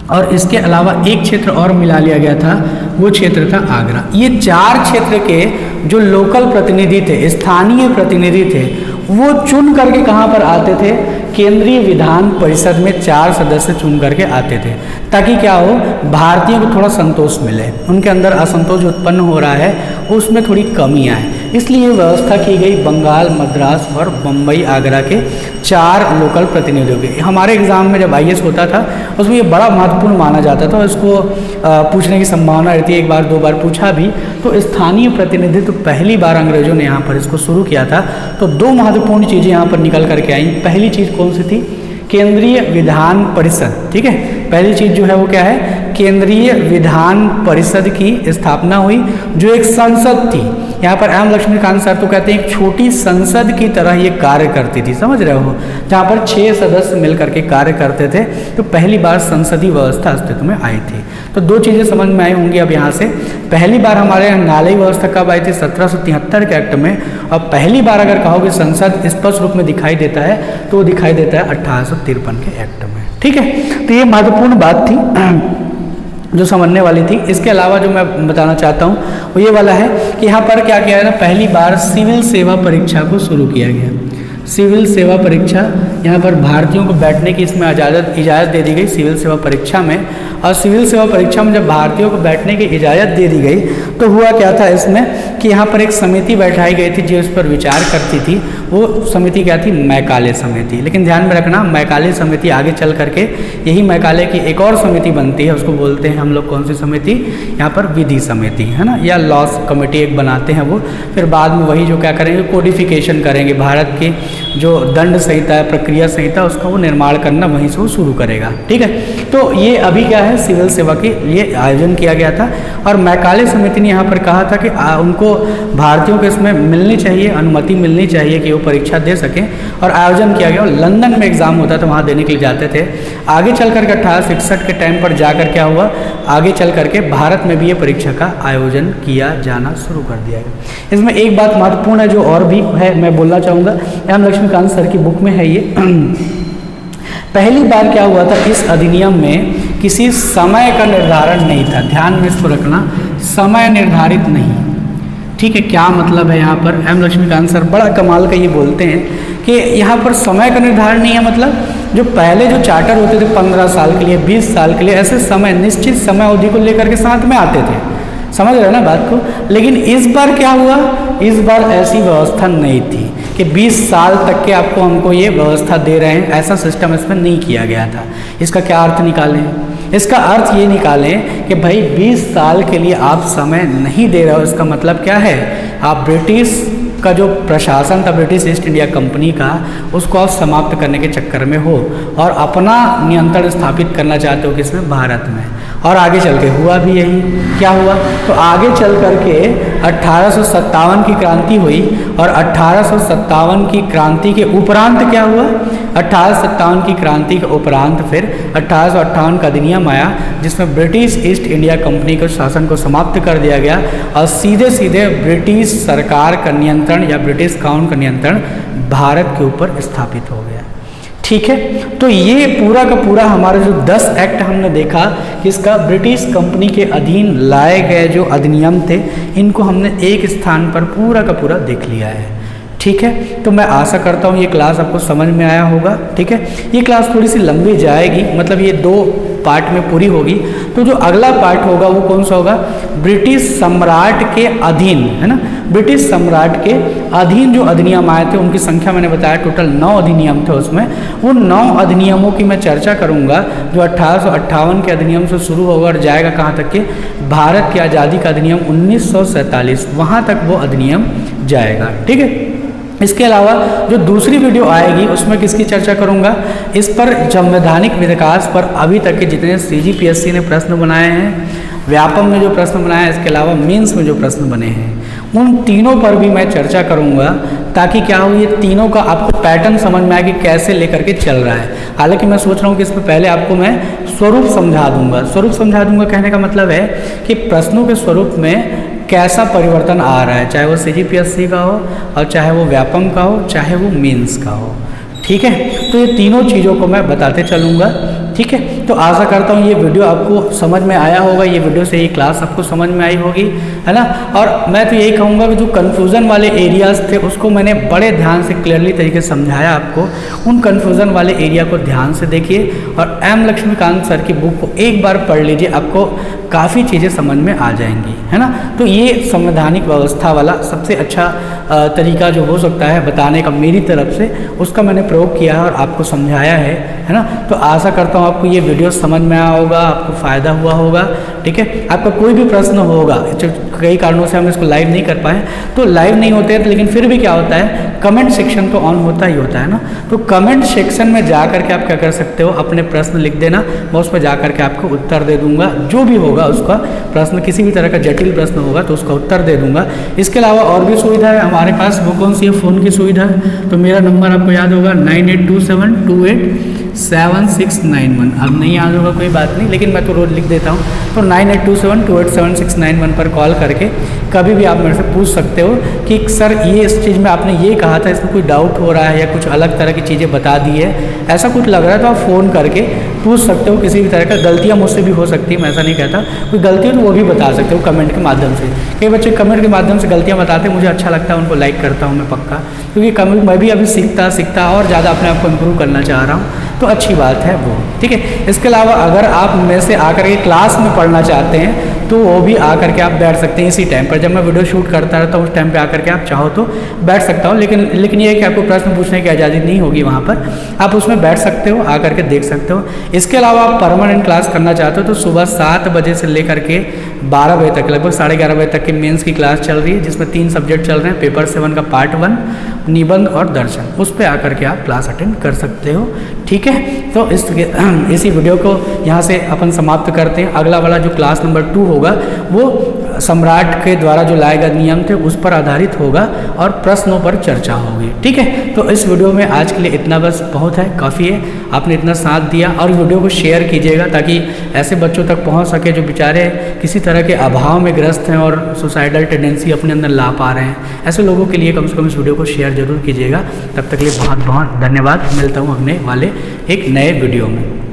और इसके अलावा एक क्षेत्र और मिला लिया गया था, वो क्षेत्र था आगरा। ये 4 क्षेत्र के जो लोकल प्रतिनिधि थे, स्थानीय प्रतिनिधि थे, वो चुन करके कहाँ पर आते थे, केंद्रीय विधान परिषद में 4 सदस्य चुन करके आते थे, ताकि क्या हो, भारतीयों को थोड़ा संतोष मिले, उनके अंदर असंतोष उत्पन्न हो रहा है उसमें थोड़ी कमी आए। इसलिए व्यवस्था की गई बंगाल, मद्रास और बम्बई, आगरा के 4 लोकल प्रतिनिधियों की। हमारे एग्जाम में जब IAS होता था उसमें ये बड़ा महत्वपूर्ण माना जाता था, इसको पूछने की संभावना रहती है, 1 बार 2 बार पूछा भी। तो स्थानीय प्रतिनिधित्व पहली बार अंग्रेजों ने यहाँ पर इसको शुरू किया था। तो 2 महत्वपूर्ण चीज़ें यहाँ पर निकल करके आई। पहली चीज़ कौन सी थी, केंद्रीय विधान परिषद। ठीक है, पहली चीज़ जो है वो क्या है, केंद्रीय विधान परिषद की स्थापना हुई, जो एक संसद थी। यहाँ पर एम लक्ष्मीकांत सर तो कहते हैं एक छोटी संसद की तरह ये कार्य करती थी, समझ रहे हो, जहाँ पर 6 सदस्य मिलकर के कार्य करते थे। तो पहली बार संसदीय व्यवस्था अस्तित्व में आई थी। तो 2 चीज़ें समझ में आई होंगी अब यहाँ से। पहली बार हमारे यहाँ न्यायालयी व्यवस्था कब आई थी, 1773 के एक्ट में। और पहली बार अगर कहोगे संसद स्पष्ट रूप में दिखाई देता है तो वो दिखाई देता है 1853 के एक्ट में। ठीक है, तो ये महत्वपूर्ण बात थी जो समझने वाली थी। इसके अलावा जो मैं बताना चाहता हूँ वो ये वाला है कि यहाँ पर क्या किया गया, पहली बार सिविल सेवा परीक्षा को शुरू किया गया। सिविल सेवा परीक्षा, यहाँ पर भारतीयों को बैठने की इसमें इजाज़त दे दी गई सिविल सेवा परीक्षा में। और सिविल सेवा परीक्षा में जब भारतीयों को बैठने की इजाज़त दे दी गई तो हुआ क्या था इसमें कि यहाँ पर एक समिति बैठाई गई थी जो इस पर विचार करती थी। वो समिति क्या थी, मैकाले समिति। लेकिन ध्यान में रखना, मैकाले समिति आगे चल करके यही मैकाले की एक और समिति बनती है, उसको बोलते हैं हम लोग कौन सी समिति, यहाँ पर विधि समिति, है ना, या लॉस कमेटी एक बनाते हैं वो। फिर बाद में वही जो क्या करेंगे, कोडिफिकेशन करेंगे, भारत की जो दंड संहिता है, प्रक्रिया संहिता, उसका वो निर्माण करना वहीं से वो शुरू करेगा। ठीक है, तो ये अभी क्या है, सिविल सेवा के लिए आयोजन किया गया था और मैकाले समिति ने यहाँ पर कहा था कि उनको भारतीयों को इसमें मिलनी चाहिए, अनुमति मिलनी चाहिए कि वो परीक्षा दे सकें, और आयोजन किया गया। और लंदन में एग्ज़ाम होता था, वहाँ देने के लिए जाते थे। आगे चल कर 1866 के टाइम पर जाकर क्या हुआ, आगे चल करके भारत में भी ये परीक्षा का आयोजन किया जाना शुरू कर दिया गया। इसमें एक बात महत्वपूर्ण है जो और भी है, मैं बोलना चाहूँगा, एम लक्ष्मीकांत सर की बुक में है ये। पहली बार क्या हुआ था, इस अधिनियम में किसी समय का निर्धारण नहीं था, ध्यान में इसको रखना, समय निर्धारित नहीं। ठीक है, क्या मतलब है यहाँ पर, एम लक्ष्मीकांत सर बड़ा कमाल का ये बोलते हैं कि यहाँ पर समय का निर्धारण नहीं है। मतलब जो पहले जो चार्टर होते थे 15 साल के लिए, 20 साल के लिए, ऐसे समय, निश्चित समय अवधि को लेकर के साथ में आते थे, समझ रहे हैं ना बात को। लेकिन इस बार क्या हुआ, इस बार ऐसी व्यवस्था नहीं थी कि 20 साल तक के आपको हमको ये व्यवस्था दे रहे हैं, ऐसा सिस्टम इसमें नहीं किया गया था। इसका क्या अर्थ निकालें, इसका अर्थ ये निकालें कि भाई 20 साल के लिए आप समय नहीं दे रहे हो, इसका मतलब क्या है, आप ब्रिटिश का जो प्रशासन था, ब्रिटिश ईस्ट इंडिया कंपनी का, उसको आप समाप्त करने के चक्कर में हो और अपना नियंत्रण स्थापित करना चाहते हो किसमें, भारत में। और आगे चल के हुआ भी यही। क्या हुआ, तो आगे चल करके 1857 की क्रांति हुई और 1857 की क्रांति के उपरांत क्या हुआ, 1857 की क्रांति के उपरांत फिर 1858 का अधिनियम आया जिसमें ब्रिटिश ईस्ट इंडिया कंपनी के शासन को समाप्त कर दिया गया और सीधे सीधे ब्रिटिश सरकार का नियंत्रण या ब्रिटिश काउंट का नियंत्रण भारत के ऊपर स्थापित हो गया। ठीक है, तो ये पूरा का पूरा हमारा जो 10 एक्ट हमने देखा कि इसका ब्रिटिश कंपनी के अधीन लाए गए जो अधिनियम थे, इनको हमने एक स्थान पर पूरा का पूरा देख लिया है। ठीक है, तो मैं आशा करता हूँ ये क्लास आपको समझ में आया होगा। ठीक है, ये क्लास थोड़ी सी लंबी जाएगी, मतलब ये 2 पार्ट में पूरी होगी। तो जो अगला पार्ट होगा वो कौन सा होगा, ब्रिटिश सम्राट के अधीन, है ना, ब्रिटिश सम्राट के अधीन जो अधिनियम आए थे उनकी संख्या मैंने बताया टोटल 9 अधिनियम थे। उसमें उन 9 अधिनियमों की मैं चर्चा करूंगा जो 1858 के अधिनियम से शुरू होगा और जाएगा कहाँ तक के, भारत की आज़ादी का अधिनियम 1947, वहाँ तक वो अधिनियम जाएगा। ठीक है, इसके अलावा जो दूसरी वीडियो आएगी उसमें किसकी चर्चा करूंगा, इस पर संवैधानिक विकास पर अभी तक के जितने CGPSC ने प्रश्न बनाए हैं, व्यापम में जो प्रश्न बनाए हैं, इसके अलावा मेंस में जो प्रश्न बने हैं, उन तीनों पर भी मैं चर्चा करूंगा ताकि क्या हो, ये तीनों का आपको पैटर्न समझ में आए कि कैसे लेकर के चल रहा है। हालांकि मैं सोच रहा हूँ कि इसमें पहले आपको मैं स्वरूप समझा दूंगा। स्वरूप समझा दूंगा कहने का मतलब है कि प्रश्नों के स्वरूप में कैसा परिवर्तन आ रहा है, चाहे वो CGPSC का हो और चाहे वो व्यापम का हो, चाहे वो मेंस का हो। ठीक है, तो ये तीनों चीज़ों को मैं बताते चलूँगा। ठीक है, तो आशा करता हूँ ये वीडियो आपको समझ में आया होगा, ये वीडियो से ये क्लास आपको समझ में आई होगी, है ना। और मैं तो यही कहूँगा कि जो कन्फ्यूज़न वाले एरियाज़ थे उसको मैंने बड़े ध्यान से क्लियरली तरीके से समझाया आपको। उन कन्फ्यूज़न वाले एरिया को ध्यान से देखिए और एम लक्ष्मीकांत सर की बुक को एक बार पढ़ लीजिए, आपको काफ़ी चीज़ें समझ में आ जाएंगी, है ना। तो ये संवैधानिक व्यवस्था वाला सबसे अच्छा तरीका जो हो सकता है बताने का मेरी तरफ से, उसका मैंने प्रयोग किया है और आपको समझाया है ना। तो आशा करता हूँ आपको ये वीडियो समझ में आया होगा, आपको फ़ायदा हुआ होगा। ठीक है, आपका कोई भी प्रश्न होगा, कई कारणों से हम इसको लाइव नहीं कर पाए, तो लाइव नहीं होते हैं, लेकिन फिर भी क्या होता है, कमेंट सेक्शन तो ऑन होता ही होता है ना। तो कमेंट सेक्शन में जा करके आप क्या कर सकते हो, अपने प्रश्न लिख देना, मैं उस पर जा करके आपको उत्तर दे दूंगा। जो भी होगा उसका प्रश्न, किसी भी तरह का जटिल प्रश्न होगा तो उसका उत्तर दे दूंगा। इसके अलावा और भी सुविधा है हमारे पास, वो कौन सी है, फ़ोन की सुविधा। तो मेरा नंबर आपको याद होगा 9827287691। अब नहीं याद होगा कोई बात नहीं, लेकिन मैं तो रोज़ लिख देता हूँ। तो 9827287691 पर कॉल करके कभी भी आप मेरे से पूछ सकते हो कि सर ये इस चीज़ में आपने ये कहा था, इसमें कोई डाउट हो रहा है या कुछ अलग तरह की चीज़ें बता दी है, ऐसा कुछ लग रहा है, तो आप फ़ोन करके पूछ सकते हो। किसी भी तरह का गलतियाँ मुझसे भी हो सकती है, मैं ऐसा नहीं कहता, कोई गलती हो तो वो भी बता सकते हो कमेंट के माध्यम से। कई बच्चे कमेंट के माध्यम से गलतियाँ बताते हैं, मुझे अच्छा लगता है, उनको लाइक करता हूँ मैं पक्का, क्योंकि कमेंट मैं भी अभी सीखता और ज़्यादा अपने आप को इम्प्रूव करना चाह रहा हूँ, तो अच्छी बात है वो। ठीक है, इसके अलावा अगर आप मेरे से आकर के क्लास में पढ़ना चाहते हैं तो वो भी आकर के आप बैठ सकते हैं इसी टाइम पर, जब मैं वीडियो शूट करता रहता हूँ उस टाइम पे आकर के आप चाहो तो बैठ सकता हूँ। लेकिन ये है कि आपको प्रश्न पूछने की आज़ादी नहीं होगी वहाँ पर, आप उसमें बैठ सकते हो, आकर के देख सकते हो। इसके अलावा आप परमानेंट क्लास करना चाहते हो तो सुबह 7 बजे से लेकर के 12 बजे तक, लगभग 11:30 बजे तक की मेंस की क्लास चल रही है, जिसमें 3 सब्जेक्ट चल रहे हैं। पेपर 7 का पार्ट 1 निबंध और दर्शन, उस पर आकर के आप क्लास अटेंड कर सकते हो। ठीक है, तो इसी वीडियो को यहाँ से अपन समाप्त करते हैं। अगला वाला जो क्लास नंबर 2 होगा वो सम्राट के द्वारा जो लाए गए नियम थे उस पर आधारित होगा और प्रश्नों पर चर्चा होगी। ठीक है, तो इस वीडियो में आज के लिए इतना बस बहुत है, काफ़ी है। आपने इतना साथ दिया और वीडियो को शेयर कीजिएगा ताकि ऐसे बच्चों तक पहुंच सके जो बेचारे किसी तरह के अभाव में ग्रस्त हैं और सुसाइडल टेंडेंसी अपने अंदर ला पा रहे हैं। ऐसे लोगों के लिए कम से कम इस वीडियो को शेयर जरूर कीजिएगा। तब तक के लिए बहुत बहुत धन्यवाद। मिलता हूँ अगले वाले एक नए वीडियो में।